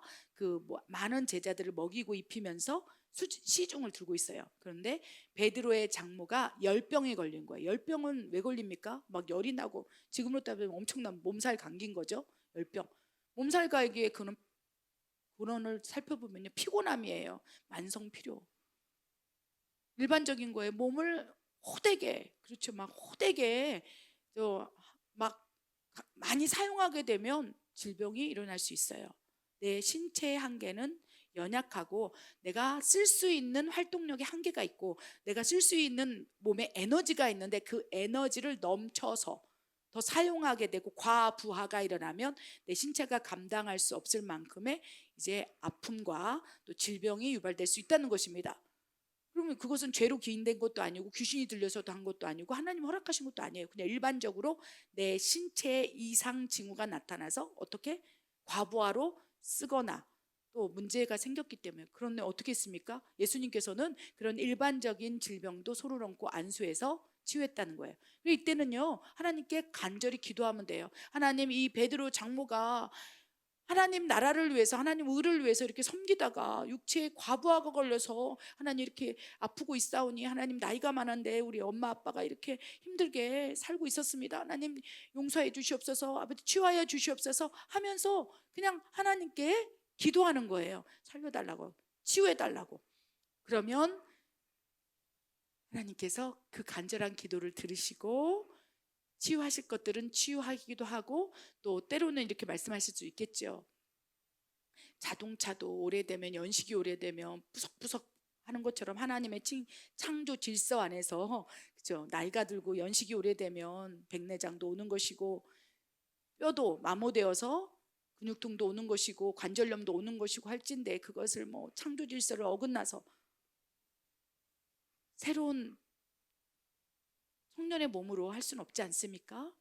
많은 제자들을 먹이고 입히면서 시중을 들고 있어요. 그런데 베드로의 장모가 열병에 걸린 거예요. 열병은 왜 걸립니까? 막 열이 나고 지금으로 따지면 엄청난 몸살 감기인 거죠. 열병. 몸살 감기의 근원을 살펴보면요, 피곤함이에요. 만성 피로. 일반적인 거예요. 몸을 호되게, 그렇죠, 막 호되게 막 많이 사용하게 되면 질병이 일어날 수 있어요. 내 신체의 한계는 연약하고 내가 쓸 수 있는 활동력의 한계가 있고 내가 쓸 수 있는 몸에 에너지가 있는데 그 에너지를 넘쳐서 더 사용하게 되고 과부하가 일어나면 내 신체가 감당할 수 없을 만큼의 이제 아픔과 또 질병이 유발될 수 있다는 것입니다. 그러면 그것은 죄로 기인된 것도 아니고 귀신이 들려서도 한 것도 아니고 하나님 허락하신 것도 아니에요. 그냥 일반적으로 내 신체에 이상 징후가 나타나서 어떻게 과부하로 쓰거나 또 문제가 생겼기 때문에. 그런데 어떻게 했습니까? 예수님께서는 그런 일반적인 질병도 손을 얹고 안수해서 치유했다는 거예요. 그리고 이때는요, 하나님께 간절히 기도하면 돼요. 하나님, 이 베드로 장모가 하나님 나라를 위해서, 하나님 의를 위해서 이렇게 섬기다가 육체에 과부하가 걸려서 하나님 이렇게 아프고 있사오니 하나님 나이가 많은데 우리 엄마 아빠가 이렇게 힘들게 살고 있었습니다. 하나님 용서해 주시옵소서, 아버지 치유하여 주시옵소서 하면서 그냥 하나님께 기도하는 거예요. 살려달라고, 치유해달라고. 그러면 하나님께서 그 간절한 기도를 들으시고 치유하실 것들은 치유하기도 하고, 또 때로는 이렇게 말씀하실 수 있겠죠. 자동차도 오래되면, 연식이 오래되면 부석부석 하는 것처럼 하나님의 창조 질서 안에서, 그죠? 나이가 들고 연식이 오래되면 백내장도 오는 것이고, 뼈도 마모되어서 근육통도 오는 것이고, 관절염도 오는 것이고 할진데, 그것을 뭐 창조 질서를 어긋나서 새로운 성년의 몸으로 할 수는 없지 않습니까?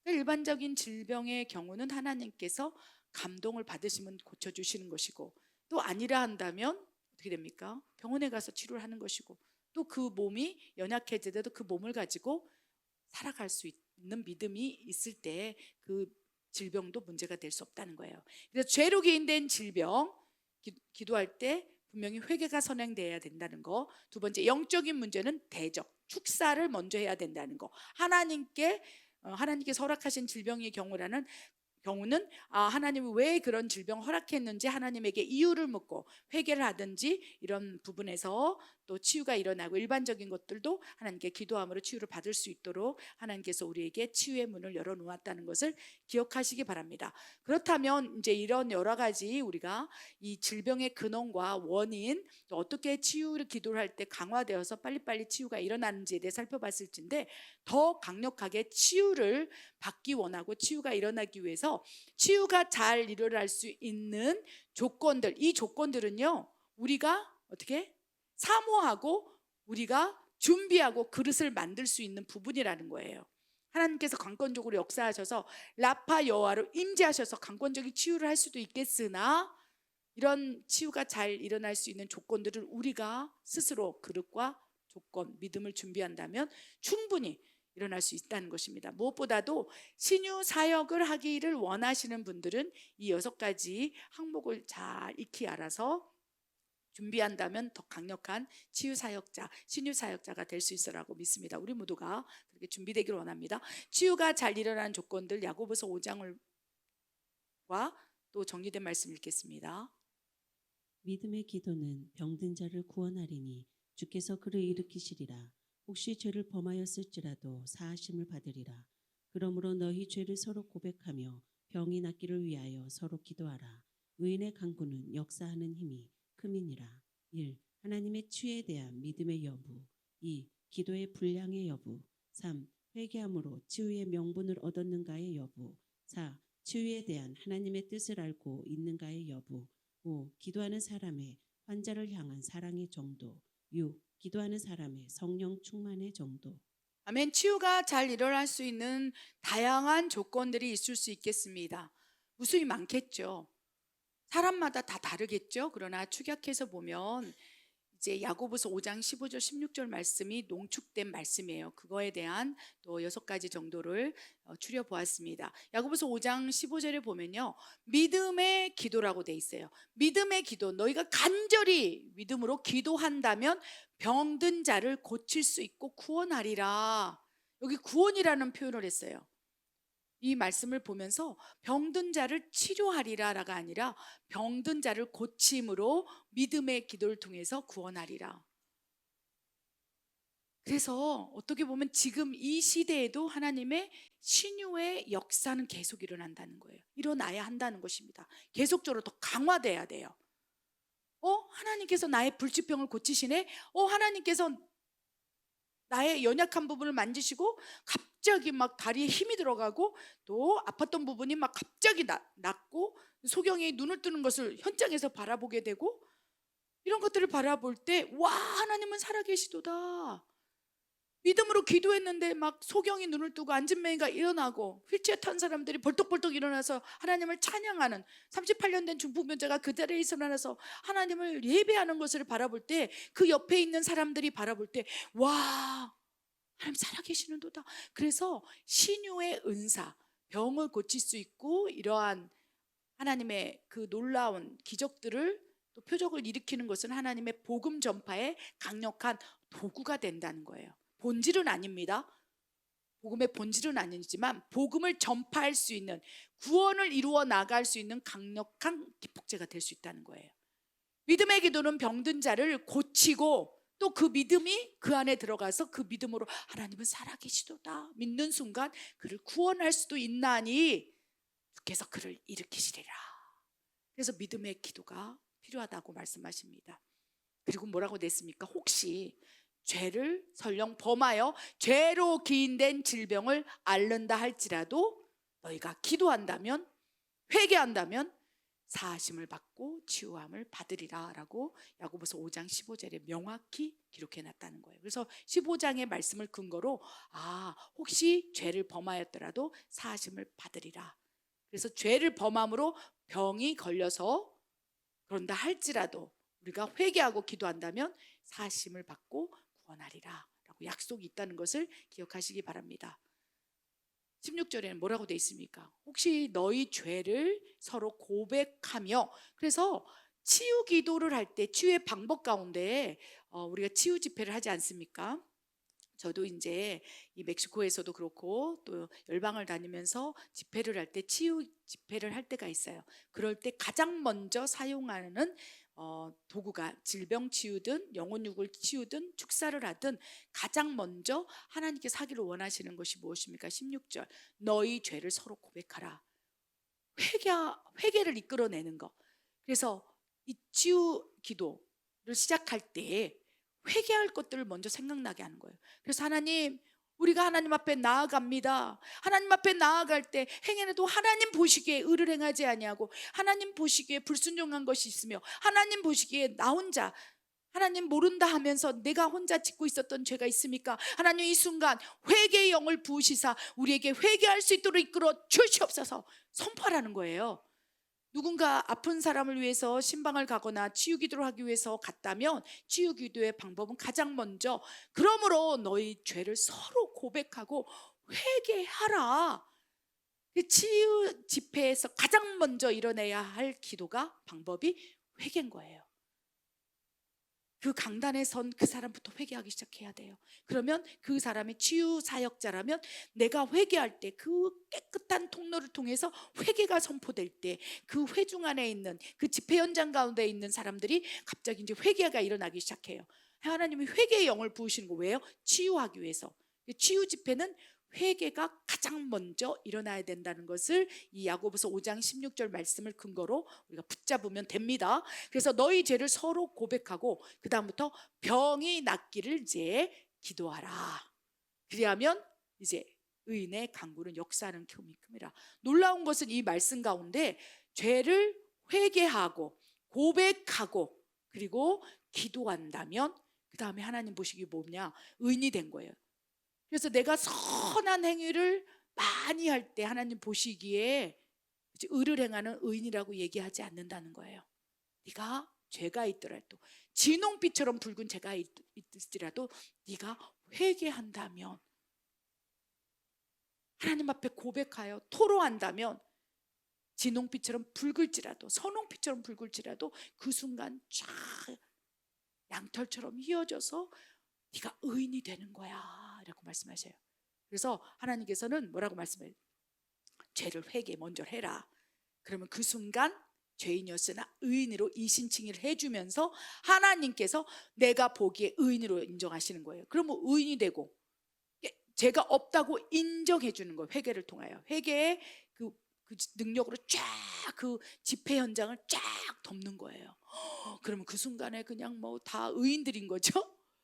일반적인 질병의 경우는 하나님께서 감동을 받으시면 고쳐주시는 것이고, 또 아니라 한다면 어떻게 됩니까? 병원에 가서 치료를 하는 것이고, 또 그 몸이 연약해지더라도 그 몸을 가지고 살아갈 수 있는 믿음이 있을 때 그 질병도 문제가 될 수 없다는 거예요. 그래서 죄로 기인된 질병, 기도할 때 분명히 회개가 선행돼야 된다는 거. 두 번째, 영적인 문제는 대적, 축사를 먼저 해야 된다는 거. 하나님께서 허락하신 질병의 경우는 하나님이 왜 그런 질병 허락했는지 하나님에게 이유를 묻고 회개를 하든지, 이런 부분에서 또 치유가 일어나고, 일반적인 것들도 하나님께 기도함으로 치유를 받을 수 있도록 하나님께서 우리에게 치유의 문을 열어 놓았다는 것을 기억하시기 바랍니다. 그렇다면 이제 이런 여러 가지 우리가 이 질병의 근원과 원인, 또 어떻게 치유를 기도를 할 때 강화되어서 빨리빨리 치유가 일어나는지에 대해 살펴봤을 텐데, 더 강력하게 치유를 받기 원하고 치유가 일어나기 위해서 치유가 잘 일어날 수 있는 조건들, 이 조건들은요, 우리가 어떻게 사모하고 우리가 준비하고 그릇을 만들 수 있는 부분이라는 거예요. 하나님께서 강권적으로 역사하셔서 라파 여호와로 임재하셔서 강권적인 치유를 할 수도 있겠으나, 이런 치유가 잘 일어날 수 있는 조건들을 우리가 스스로 그릇과 조건, 믿음을 준비한다면 충분히 일어날 수 있다는 것입니다. 무엇보다도 신유 사역을 하기를 원하시는 분들은 이 6가지 항목을 잘 익히 알아서 준비한다면 더 강력한 치유 사역자, 신유 사역자가 될 수 있으라고 믿습니다. 우리 모두가 그렇게 준비되기를 원합니다. 치유가 잘 일어나는 조건들, 야고보서 5장과 또 정리된 말씀 읽겠습니다. 믿음의 기도는 병든 자를 구원하리니 주께서 그를 일으키시리라. 혹시 죄를 범하였을지라도 사하심을 받으리라. 그러므로 너희 죄를 서로 고백하며 병이 낫기를 위하여 서로 기도하라. 의인의 간구는 역사하는 힘이 큼이니라. 1. 하나님의 치유에 대한 믿음의 여부. 2. 기도의 분량의 여부. 3. 회개함으로 치유의 명분을 얻었는가의 여부. 4. 치유에 대한 하나님의 뜻을 알고 있는가의 여부. 5. 기도하는 사람의 환자를 향한 사랑의 정도. 6. 기도하는 사람의 성령 충만의 정도. 아멘. 치유가 잘 일어날 수 있는 다양한 조건들이 있을 수 있겠습니다. 무수히 많겠죠. 사람마다 다 다르겠죠. 그러나 축약해서 보면 이제 야고보서 5장 15절 16절 말씀이 농축된 말씀이에요. 그거에 대한 또 6가지 정도를 추려 보았습니다. 야고보서 5장 15절에 보면요, 믿음의 기도라고 돼 있어요. 믿음의 기도, 너희가 간절히 믿음으로 기도한다면 병든 자를 고칠 수 있고 구원하리라. 여기 구원이라는 표현을 했어요. 이 말씀을 보면서 병든 자를 치료하리라가 아니라 병든 자를 고침으로 믿음의 기도를 통해서 구원하리라. 그래서 어떻게 보면 지금 이 시대에도 하나님의 신유의 역사는 계속 일어난다는 거예요. 일어나야 한다는 것입니다. 계속적으로 더 강화돼야 돼요. 하나님께서 나의 불치병을 고치시네. 하나님께서 나의 연약한 부분을 만지시고 갑자기 막 다리에 힘이 들어가고, 또 아팠던 부분이 막 갑자기 낫고, 소경이 눈을 뜨는 것을 현장에서 바라보게 되고, 이런 것들을 바라볼 때 와, 하나님은 살아계시도다. 믿음으로 기도했는데 막 소경이 눈을 뜨고 안진뱅이가 일어나고 휠체어 탄 사람들이 벌떡벌떡 일어나서 하나님을 찬양하는, 38년 된 중풍병자가 그 자리에서 일어나서 하나님을 예배하는 것을 바라볼 때, 그 옆에 있는 사람들이 바라볼 때 와, 하나님 살아계시는도다. 그래서 신유의 은사, 병을 고칠 수 있고 이러한 하나님의 그 놀라운 기적들을, 또 표적을 일으키는 것은 하나님의 복음 전파의 강력한 도구가 된다는 거예요. 본질은 아닙니다. 복음의 본질은 아니지만 복음을 전파할 수 있는, 구원을 이루어 나갈 수 있는 강력한 기폭제가 될 수 있다는 거예요. 믿음의 기도는 병든 자를 고치고 또 그 믿음이 그 안에 들어가서 그 믿음으로 하나님은 살아계시도다 믿는 순간 그를 구원할 수도 있나니 주께서 그를 일으키시리라. 그래서 믿음의 기도가 필요하다고 말씀하십니다. 그리고 뭐라고 됐습니까? 혹시 죄를 설령 범하여 죄로 기인된 질병을 앓는다 할지라도 너희가 기도한다면, 회개한다면 사하심을 받고 치유함을 받으리라 라고 야고보서 5장 15절에 명확히 기록해 놨다는 거예요. 그래서 15장의 말씀을 근거로 혹시 죄를 범하였더라도 사하심을 받으리라. 그래서 죄를 범함으로 병이 걸려서 그런다 할지라도 우리가 회개하고 기도한다면 사하심을 받고 구원하리라 라고 약속이 있다는 것을 기억하시기 바랍니다. 16절에는 뭐라고 되어 있습니까? 혹시 너희 죄를 서로 고백하며, 그래서 치유 기도를 할 때 치유의 방법 가운데 우리가 치유 집회를 하지 않습니까? 저도 이제 이 멕시코에서도 그렇고 또 열방을 다니면서 집회를 할 때 치유 집회를 할 때가 있어요. 그럴 때 가장 먼저 사용하는 도구가 질병 치유든 영혼육을 치유든 축사를 하든 가장 먼저 하나님께서 하기를 원하시는 것이 무엇입니까? 16절 너희 죄를 서로 고백하라. 회개를 이끌어내는 거. 그래서 이 치유 기도를 시작할 때 회개할 것들을 먼저 생각나게 하는 거예요. 그래서 하나님, 우리가 하나님 앞에 나아갑니다. 하나님 앞에 나아갈 때 행해도 하나님 보시기에 의를 행하지 아니하고 하나님 보시기에 불순종한 것이 있으며 하나님 보시기에 나 혼자 하나님 모른다 하면서 내가 혼자 짓고 있었던 죄가 있습니까? 하나님 이 순간 회개의 영을 부으시사 우리에게 회개할 수 있도록 이끌어 주시옵소서 선포하라는 거예요. 누군가 아픈 사람을 위해서 신방을 가거나 치유 기도를 하기 위해서 갔다면 치유 기도의 방법은 가장 먼저 그러므로 너희 죄를 서로 고백하고 회개하라. 치유 집회에서 가장 먼저 일어내야 할 기도가 방법이 회개인 거예요. 그 강단에 선 그 사람부터 회개하기 시작해야 돼요. 그러면 그 사람이 치유 사역자라면 내가 회개할 때 그 깨끗한 통로를 통해서 회개가 선포될 때 그 회중 안에 있는 그 집회 현장 가운데 있는 사람들이 갑자기 이제 회개가 일어나기 시작해요. 하나님이 회개의 영을 부으시는 거 왜요? 치유하기 위해서. 치유 집회는 회개가 가장 먼저 일어나야 된다는 것을 이 야고보서 5장 16절 말씀을 근거로 우리가 붙잡으면 됩니다. 그래서 너희 죄를 서로 고백하고 그 다음부터 병이 낫기를 이제 기도하라. 그리하면 이제 의인의 강구는 역사하는 틈이 큼이라. 놀라운 것은 이 말씀 가운데 죄를 회개하고 고백하고 그리고 기도한다면 그 다음에 하나님 보시기 뭐냐? 의인이 된 거예요. 그래서 내가 선한 행위를 많이 할 때 하나님 보시기에 의를 행하는 의인이라고 얘기하지 않는다는 거예요. 네가 죄가 있더라도 진홍빛처럼 붉은 죄가 있을지라도 네가 회개한다면 하나님 앞에 고백하여 토로한다면 진홍빛처럼 붉을지라도 선홍빛처럼 붉을지라도 그 순간 쫙 양털처럼 휘어져서 네가 의인이 되는 거야 라고 말씀하셔요. 그래서 하나님께서는 뭐라고 말씀해요? 죄를 회개 먼저 해라. 그러면 그 순간 죄인이었으나 의인으로 이신칭의를 해주면서 하나님께서 내가 보기에 의인으로 인정하시는 거예요. 그러면 의인이 되고 죄가 없다고 인정해 주는 거예요. 회개를 통하여. 회개의 그 능력으로 쫙 그 집회 현장을 쫙 덮는 거예요. 그러면 그 순간에 그냥 뭐 다 의인들인 거죠.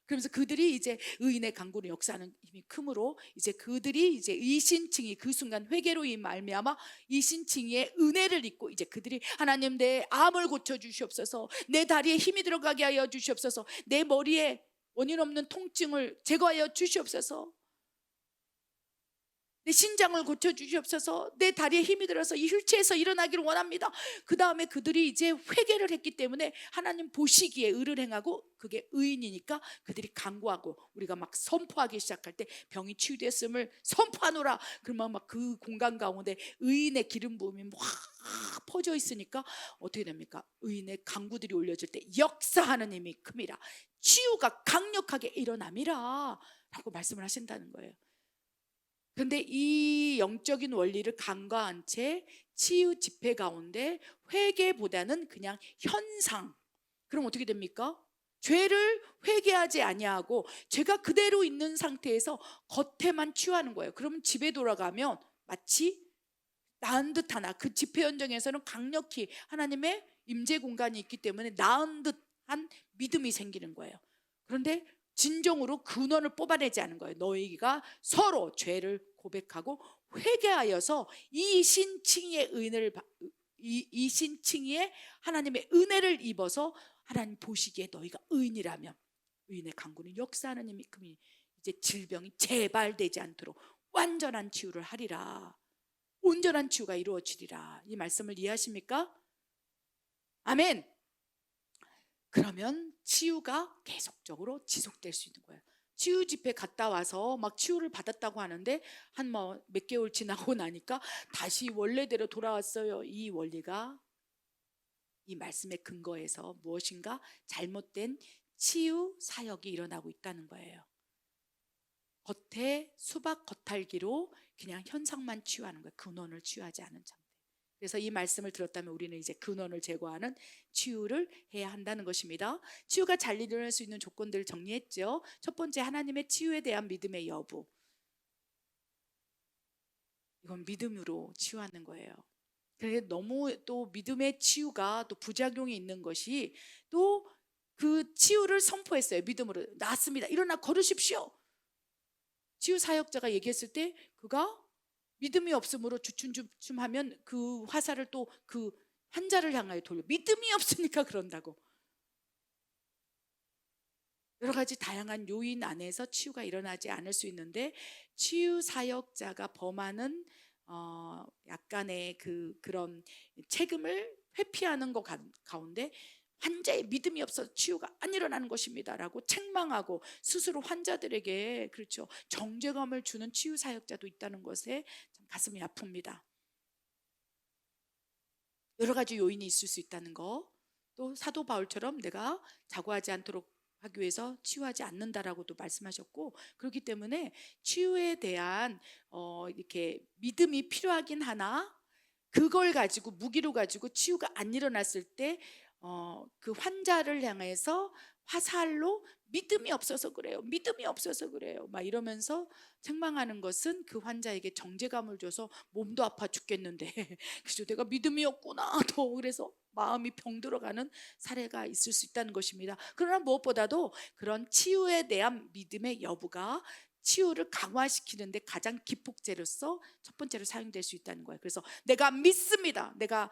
그러면서 그들이 이제 의인의 강구는 역사하는 힘이 크므로 이제 그들이 이제 이신칭이 그 순간 회개로 말미암아 이신칭의 은혜를 입고 이제 그들이 하나님 내 암을 고쳐 주시옵소서, 내 다리에 힘이 들어가게 하여 주시옵소서, 내 머리에 원인 없는 통증을 제거하여 주시옵소서, 내 신장을 고쳐 주시옵소서, 내 다리에 힘이 들어서 이 휠체어에서 일어나기를 원합니다. 그 다음에 그들이 이제 회개를 했기 때문에 하나님 보시기에 의를 행하고 그게 의인이니까 그들이 간구하고 우리가 막 선포하기 시작할 때 병이 치유됐음을 선포하노라. 그러면 막 그 공간 가운데 의인의 기름 부음이 확 퍼져 있으니까 어떻게 됩니까? 의인의 간구들이 올려질 때 역사하는 힘이 큼이라, 치유가 강력하게 일어남이라 라고 말씀을 하신다는 거예요. 그런데 이 영적인 원리를 간과한 채 치유 집회 가운데 회개보다는 그냥 현상, 그럼 어떻게 됩니까? 죄를 회개하지 아니하고 죄가 그대로 있는 상태에서 겉에만 치유하는 거예요. 그러면 집에 돌아가면 마치 나은 듯하나 그 집회 현장에서는 강력히 하나님의 임재 공간이 있기 때문에 나은 듯한 믿음이 생기는 거예요. 그런데 진정으로 근원을 뽑아내지 않은 거예요. 너희가 서로 죄를 고백하고 회개하여서 이 신칭의 은혜를 이 신칭의 하나님의 은혜를 입어서 하나님 보시기에 너희가 의인이라면, 의인의 강구는 역사하는 힘이 금이 이제 질병이 재발되지 않도록 완전한 치유를 하리라. 온전한 치유가 이루어지리라. 이 말씀을 이해하십니까? 아멘. 그러면 치유가 계속적으로 지속될 수 있는 거예요. 치유 집회 갔다 와서 막 치유를 받았다고 하는데 한 몇 개월 지나고 나니까 다시 원래대로 돌아왔어요. 이 원리가 이 말씀의 근거에서 무엇인가 잘못된 치유 사역이 일어나고 있다는 거예요. 겉에 수박 겉핥기로 그냥 현상만 치유하는 거예요. 근원을 치유하지 않은 상태. 그래서 이 말씀을 들었다면 우리는 이제 근원을 제거하는 치유를 해야 한다는 것입니다. 치유가 잘 일어날 수 있는 조건들을 정리했죠. 첫 번째, 하나님의 치유에 대한 믿음의 여부. 이건 믿음으로 치유하는 거예요. 그런데 너무 또 믿음의 치유가 또 부작용이 있는 것이 또 그 치유를 선포했어요. 믿음으로 낫습니다. 일어나 걸으십시오. 치유 사역자가 얘기했을 때 그가 믿음이 없으므로 주춤주춤하면 그 화살을 또 그 환자를 향하여 돌려. 믿음이 없으니까 그런다고. 여러 가지 다양한 요인 안에서 치유가 일어나지 않을 수 있는데, 치유 사역자가 범하는 약간의 그런 책임을 회피하는 것 가운데 환자의 믿음이 없어서 치유가 안 일어나는 것입니다라고 책망하고 스스로 환자들에게 그렇죠 정죄감을 주는 치유 사역자도 있다는 것에 참 가슴이 아픕니다. 여러 가지 요인이 있을 수 있다는 거, 또 사도 바울처럼 내가 자고하지 않도록 하기 위해서 치유하지 않는다라고도 말씀하셨고, 그렇기 때문에 치유에 대한 이렇게 믿음이 필요하긴 하나 그걸 가지고 무기로 가지고 치유가 안 일어났을 때 그 환자를 향해서 화살로 믿음이 없어서 그래요. 믿음이 없어서 그래요. 막 이러면서 책망하는 것은 그 환자에게 정죄감을 줘서 몸도 아파 죽겠는데 그죠? 내가 믿음이 없구나. 또 그래서 마음이 병들어가는 사례가 있을 수 있다는 것입니다. 그러나 무엇보다도 그런 치유에 대한 믿음의 여부가 치유를 강화시키는데 가장 기폭제로서 첫 번째로 사용될 수 있다는 거예요. 그래서 내가 믿습니다. 내가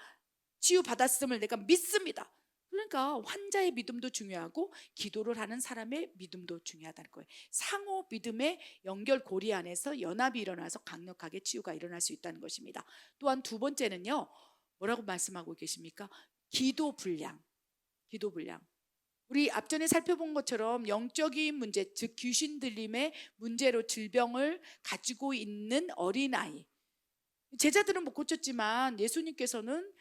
치유받았음을 내가 믿습니다. 그러니까 환자의 믿음도 중요하고 기도를 하는 사람의 믿음도 중요하다는 거예요. 상호 믿음의 연결고리 안에서 연합이 일어나서 강력하게 치유가 일어날 수 있다는 것입니다. 또한 두 번째는요, 뭐라고 말씀하고 계십니까? 기도 분량. 기도 분량. 우리 앞전에 살펴본 것처럼 영적인 문제, 즉 귀신 들림의 문제로 질병을 가지고 있는 어린아이, 제자들은 못 고쳤지만 예수님께서는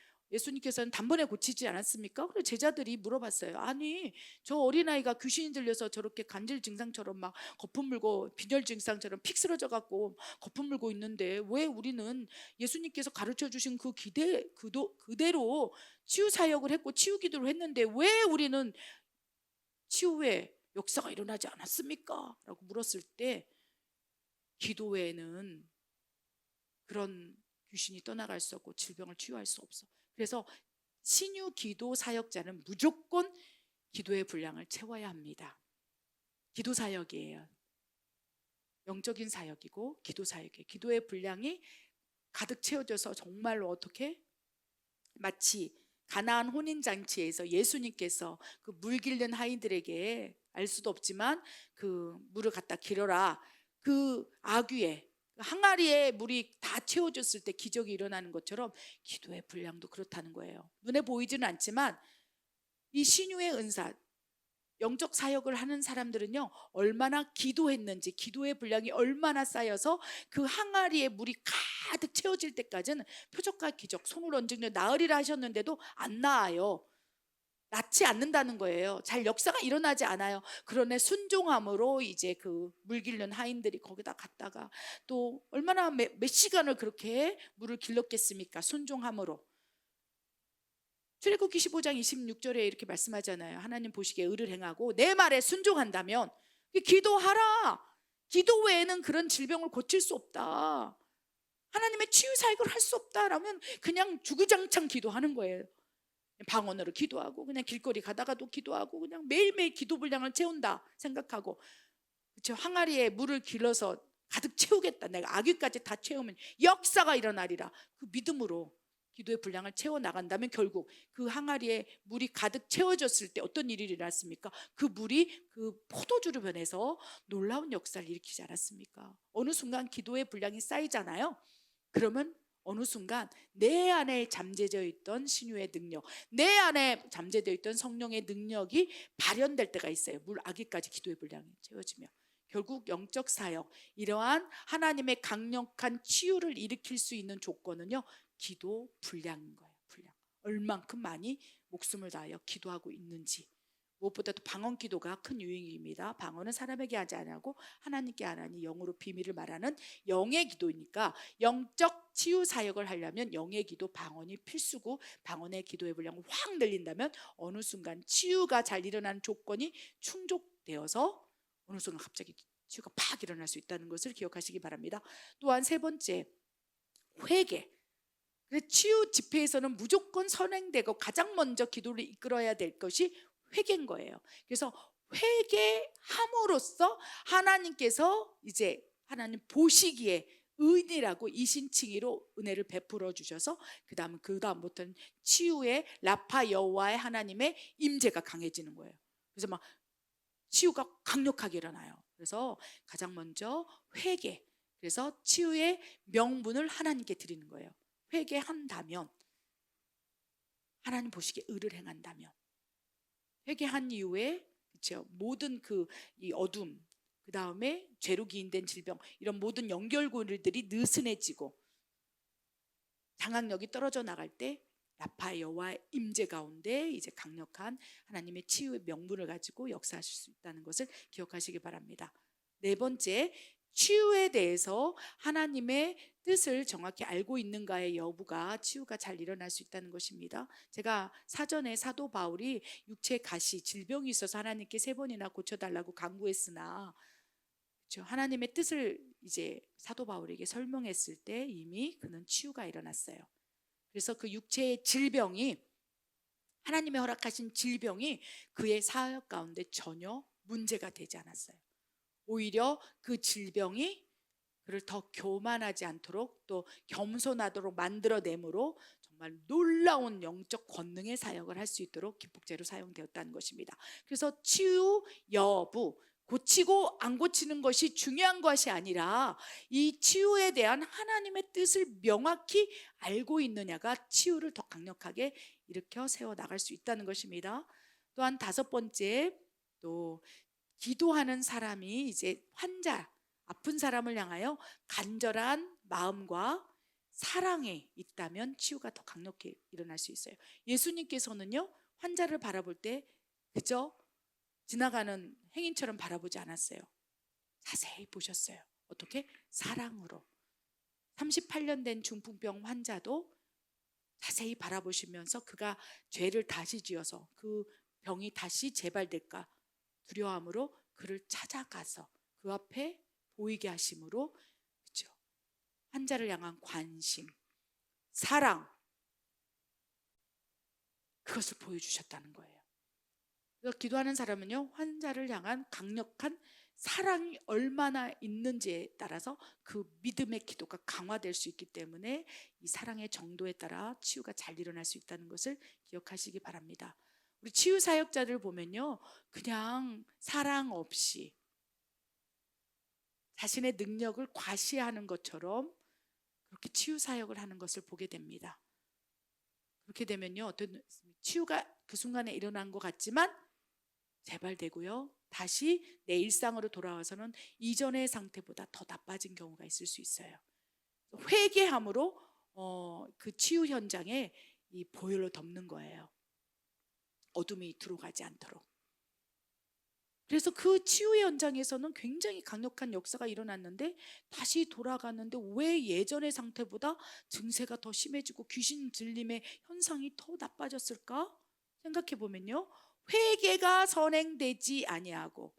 단번에 고치지 않았습니까? 그래서 제자들이 물어봤어요. 아니, 저 어린아이가 귀신이 들려서 저렇게 간질 증상처럼 막 거품 물고 빈혈 증상처럼 픽 쓰러져 갖고 거품 물고 있는데 왜 우리는 예수님께서 가르쳐 주신 그대로 치유 사역을 했고 치유 기도를 했는데 왜 우리는 치유의 역사가 일어나지 않았습니까? 라고 물었을 때 기도 외에는 그런 귀신이 떠나갈 수 없고 질병을 치유할 수 없어. 그래서 신유 기도 사역자는 무조건 기도의 분량을 채워야 합니다. 기도 사역이에요. 영적인 사역이고 기도 사역이에요. 기도의 분량이 가득 채워져서 정말로 어떻게 마치 가나안 혼인잔치에서 예수님께서 그 물 길른 아이들에게 알 수도 없지만 그 물을 갖다 길어라, 그 아귀에 항아리에 물이 다 채워졌을 때 기적이 일어나는 것처럼 기도의 분량도 그렇다는 거예요. 눈에 보이지는 않지만 이 신유의 은사, 영적 사역을 하는 사람들은요, 얼마나 기도했는지, 기도의 분량이 얼마나 쌓여서 그 항아리에 물이 가득 채워질 때까지는 표적과 기적, 손을 얹으면 나으리라 하셨는데도 안 나아요. 낫지 않는다는 거예요. 잘 역사가 일어나지 않아요. 그러나 순종함으로 이제 그 물 길른 하인들이 거기다 갔다가 또 얼마나 몇 시간을 그렇게 물을 길렀겠습니까? 순종함으로. 출애굽기 15장 26절에 이렇게 말씀하잖아요. 하나님 보시기에 의를 행하고 내 말에 순종한다면 기도하라. 기도 외에는 그런 질병을 고칠 수 없다. 하나님의 치유 사역을 할 수 없다라면 그냥 주구장창 기도하는 거예요. 방언으로 기도하고 그냥 길거리 가다가도 기도하고 그냥 매일매일 기도 분량을 채운다 생각하고, 그렇죠? 항아리에 물을 길러서 가득 채우겠다, 내가 아귀까지 다 채우면 역사가 일어나리라, 그 믿음으로 기도의 분량을 채워 나간다면 결국 그 항아리에 물이 가득 채워졌을 때 어떤 일이 일어났습니까? 그 물이 그 포도주로 변해서 놀라운 역사를 일으키지 않았습니까? 어느 순간 기도의 분량이 쌓이잖아요. 그러면 어느 순간 내 안에 잠재져 있던 신유의 능력, 내 안에 잠재되어 있던 성령의 능력이 발현될 때가 있어요. 물 아기까지 기도의 분량이 채워지며 결국 영적 사역, 이러한 하나님의 강력한 치유를 일으킬 수 있는 조건은요, 기도 분량인 거예요. 분량. 얼만큼 많이 목숨을 다하여 기도하고 있는지. 무엇보다도 방언 기도가 큰 유행입니다. 방언은 사람에게 하지 아니하고 하나님께 하나니 영으로 비밀을 말하는 영의 기도이니까 영적 치유 사역을 하려면 영의 기도, 방언이 필수고, 방언의 기도의 분량을 확 늘린다면 어느 순간 치유가 잘 일어나는 조건이 충족되어서 어느 순간 갑자기 치유가 팍 일어날 수 있다는 것을 기억하시기 바랍니다. 또한 세 번째, 회개. 치유 집회에서는 무조건 선행되고 가장 먼저 기도를 이끌어야 될 것이 회개인 거예요. 그래서 회개함으로써 하나님께서 이제 하나님 보시기에 의인이라고 이신칭의로 은혜를 베풀어 주셔서 그 다음부터는 치유의 라파 여호와의 하나님의 임재가 강해지는 거예요. 그래서 막 치유가 강력하게 일어나요. 그래서 가장 먼저 회개, 그래서 치유의 명분을 하나님께 드리는 거예요. 회개한다면, 하나님 보시기에 의를 행한다면, 회개한 이후에, 그렇죠, 모든 이 어둠, 그 다음에 죄로 기인된 질병, 이런 모든 연결고리들이 느슨해지고 장악력이 떨어져 나갈 때 라파 여호와의 임재 가운데 이제 강력한 하나님의 치유의 명분을 가지고 역사하실 수 있다는 것을 기억하시기 바랍니다. 네 번째, 치유에 대해서 하나님의 뜻을 정확히 알고 있는가의 여부가 치유가 잘 일어날 수 있다는 것입니다. 제가 사전에 사도 바울이 육체 가시, 질병이 있어서 하나님께 3번이나 고쳐달라고 간구했으나, 그렇죠, 하나님의 뜻을 이제 사도 바울에게 설명했을 때 이미 그는 치유가 일어났어요. 그래서 그 육체의 질병이, 하나님의 허락하신 질병이 그의 사역 가운데 전혀 문제가 되지 않았어요. 오히려 그 질병이 그를 더 교만하지 않도록 또 겸손하도록 만들어내므로 정말 놀라운 영적 권능의 사역을 할 수 있도록 기폭제로 사용되었다는 것입니다. 그래서 치유 여부, 고치고 안 고치는 것이 중요한 것이 아니라 이 치유에 대한 하나님의 뜻을 명확히 알고 있느냐가 치유를 더 강력하게 일으켜 세워 나갈 수 있다는 것입니다. 또한 5번째, 또 기도하는 사람이 이제 환자, 아픈 사람을 향하여 간절한 마음과 사랑이 있다면 치유가 더 강력히 일어날 수 있어요. 예수님께서는요, 환자를 바라볼 때 그저 지나가는 행인처럼 바라보지 않았어요. 자세히 보셨어요. 어떻게? 사랑으로. 38년 된 중풍병 환자도 자세히 바라보시면서 그가 죄를 다시 지어서 그 병이 다시 재발될까 두려움으로 그를 찾아가서 그 앞에 보이게 하심으로, 그렇죠, 환자를 향한 관심, 사랑, 그것을 보여주셨다는 거예요. 그래서 기도하는 사람은요, 환자를 향한 강력한 사랑이 얼마나 있는지에 따라서 그 믿음의 기도가 강화될 수 있기 때문에 이 사랑의 정도에 따라 치유가 잘 일어날 수 있다는 것을 기억하시기 바랍니다. 우리 치유 사역자들 보면요, 그냥 사랑 없이 자신의 능력을 과시하는 것처럼 그렇게 치유 사역을 하는 것을 보게 됩니다. 그렇게 되면요, 어떤 치유가 그 순간에 일어난 것 같지만 재발되고요, 다시 내 일상으로 돌아와서는 이전의 상태보다 더 나빠진 경우가 있을 수 있어요. 회개함으로 그 치유 현장에 이 보혈로 덮는 거예요. 어둠이 들어가지 않도록. 그래서 그 치유의 현장에서는 굉장히 강력한 역사가 일어났는데 다시 돌아갔는데 왜 예전의 상태보다 증세가 더 심해지고 귀신 들림의 현상이 더 나빠졌을까? 생각해 보면요. 회개가 선행되지 아니하고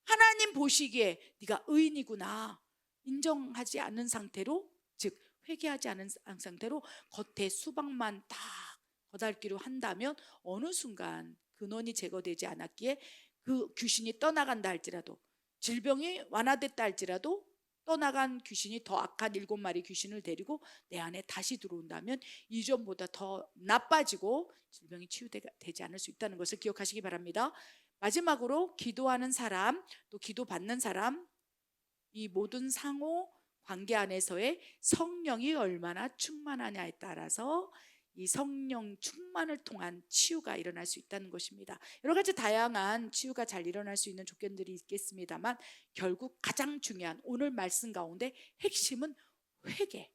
하나님 보시기에 네가 의인이구나 인정하지 않는 상태로, 즉 회개하지 않은 상태로 겉에 수박만 딱 거달기로 한다면 어느 순간 근원이 제거되지 않았기에 그 귀신이 떠나간다 할지라도, 질병이 완화됐다 할지라도 떠나간 귀신이 더 악한 7마리 귀신을 데리고 내 안에 다시 들어온다면 이전보다 더 나빠지고 질병이 치유되지 않을 수 있다는 것을 기억하시기 바랍니다. 마지막으로 기도하는 사람, 또 기도받는 사람, 이 모든 상호 관계 안에서의 성령이 얼마나 충만하냐에 따라서 이 성령 충만을 통한 치유가 일어날 수 있다는 것입니다. 여러 가지 다양한 치유가 잘 일어날 수 있는 조건들이 있겠습니다만 결국 가장 중요한 오늘 말씀 가운데 핵심은 회개.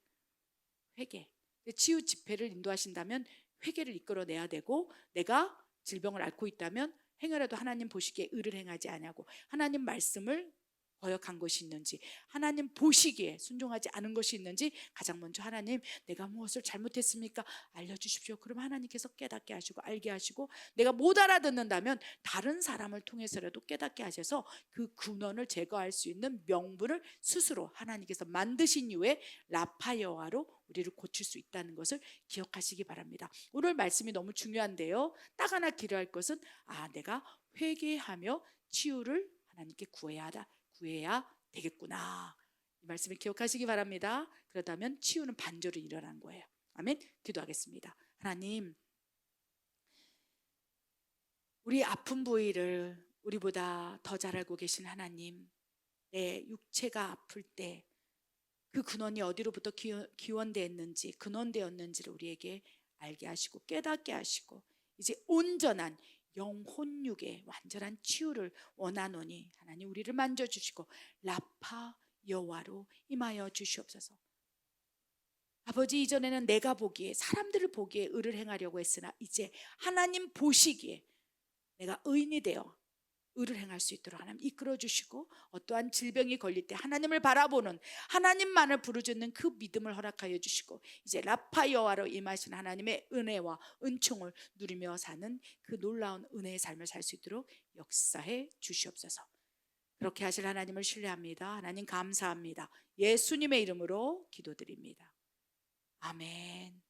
치유 집회를 인도하신다면 회개를 이끌어내야 되고, 내가 질병을 앓고 있다면 행여라도 하나님 보시기에 의를 행하지 아니하고 하나님 말씀을 거역한 것이 있는지, 하나님 보시기에 순종하지 않은 것이 있는지 가장 먼저 하나님, 내가 무엇을 잘못했습니까? 알려주십시오. 그럼 하나님께서 깨닫게 하시고 알게 하시고, 내가 못 알아듣는다면 다른 사람을 통해서라도 깨닫게 하셔서 그 근원을 제거할 수 있는 명분을 스스로 하나님께서 만드신 이후에 라파여와로 우리를 고칠 수 있다는 것을 기억하시기 바랍니다. 오늘 말씀이 너무 중요한데요, 딱 하나 기도할 것은 내가 회개하며 치유를 하나님께 구해야 되겠구나, 이 말씀을 기억하시기 바랍니다. 그렇다면 치유는 반절로 일어난 거예요. 아멘. 기도하겠습니다. 하나님, 우리 아픈 부위를 우리보다 더 잘 알고 계신 하나님, 내 육체가 아플 때 그 근원이 어디로부터 기원되었는지, 근원되었는지를 우리에게 알게 하시고 깨닫게 하시고, 이제 온전한 영혼육의 완전한 치유를 원하노니 하나님 우리를 만져주시고 라파 여호와로 임하여 주시옵소서. 아버지, 이전에는 내가 보기에, 사람들을 보기에 의를 행하려고 했으나 이제 하나님 보시기에 내가 의인이 되어 의를 행할 수 있도록 하나님 이끌어 주시고, 어떠한 질병이 걸릴 때 하나님을 바라보는, 하나님만을 부르짖는 그 믿음을 허락하여 주시고, 이제 라파 여호와로 임하신 하나님의 은혜와 은총을 누리며 사는 그 놀라운 은혜의 삶을 살 수 있도록 역사해 주시옵소서. 그렇게 하실 하나님을 신뢰합니다. 하나님 감사합니다. 예수님의 이름으로 기도드립니다. 아멘.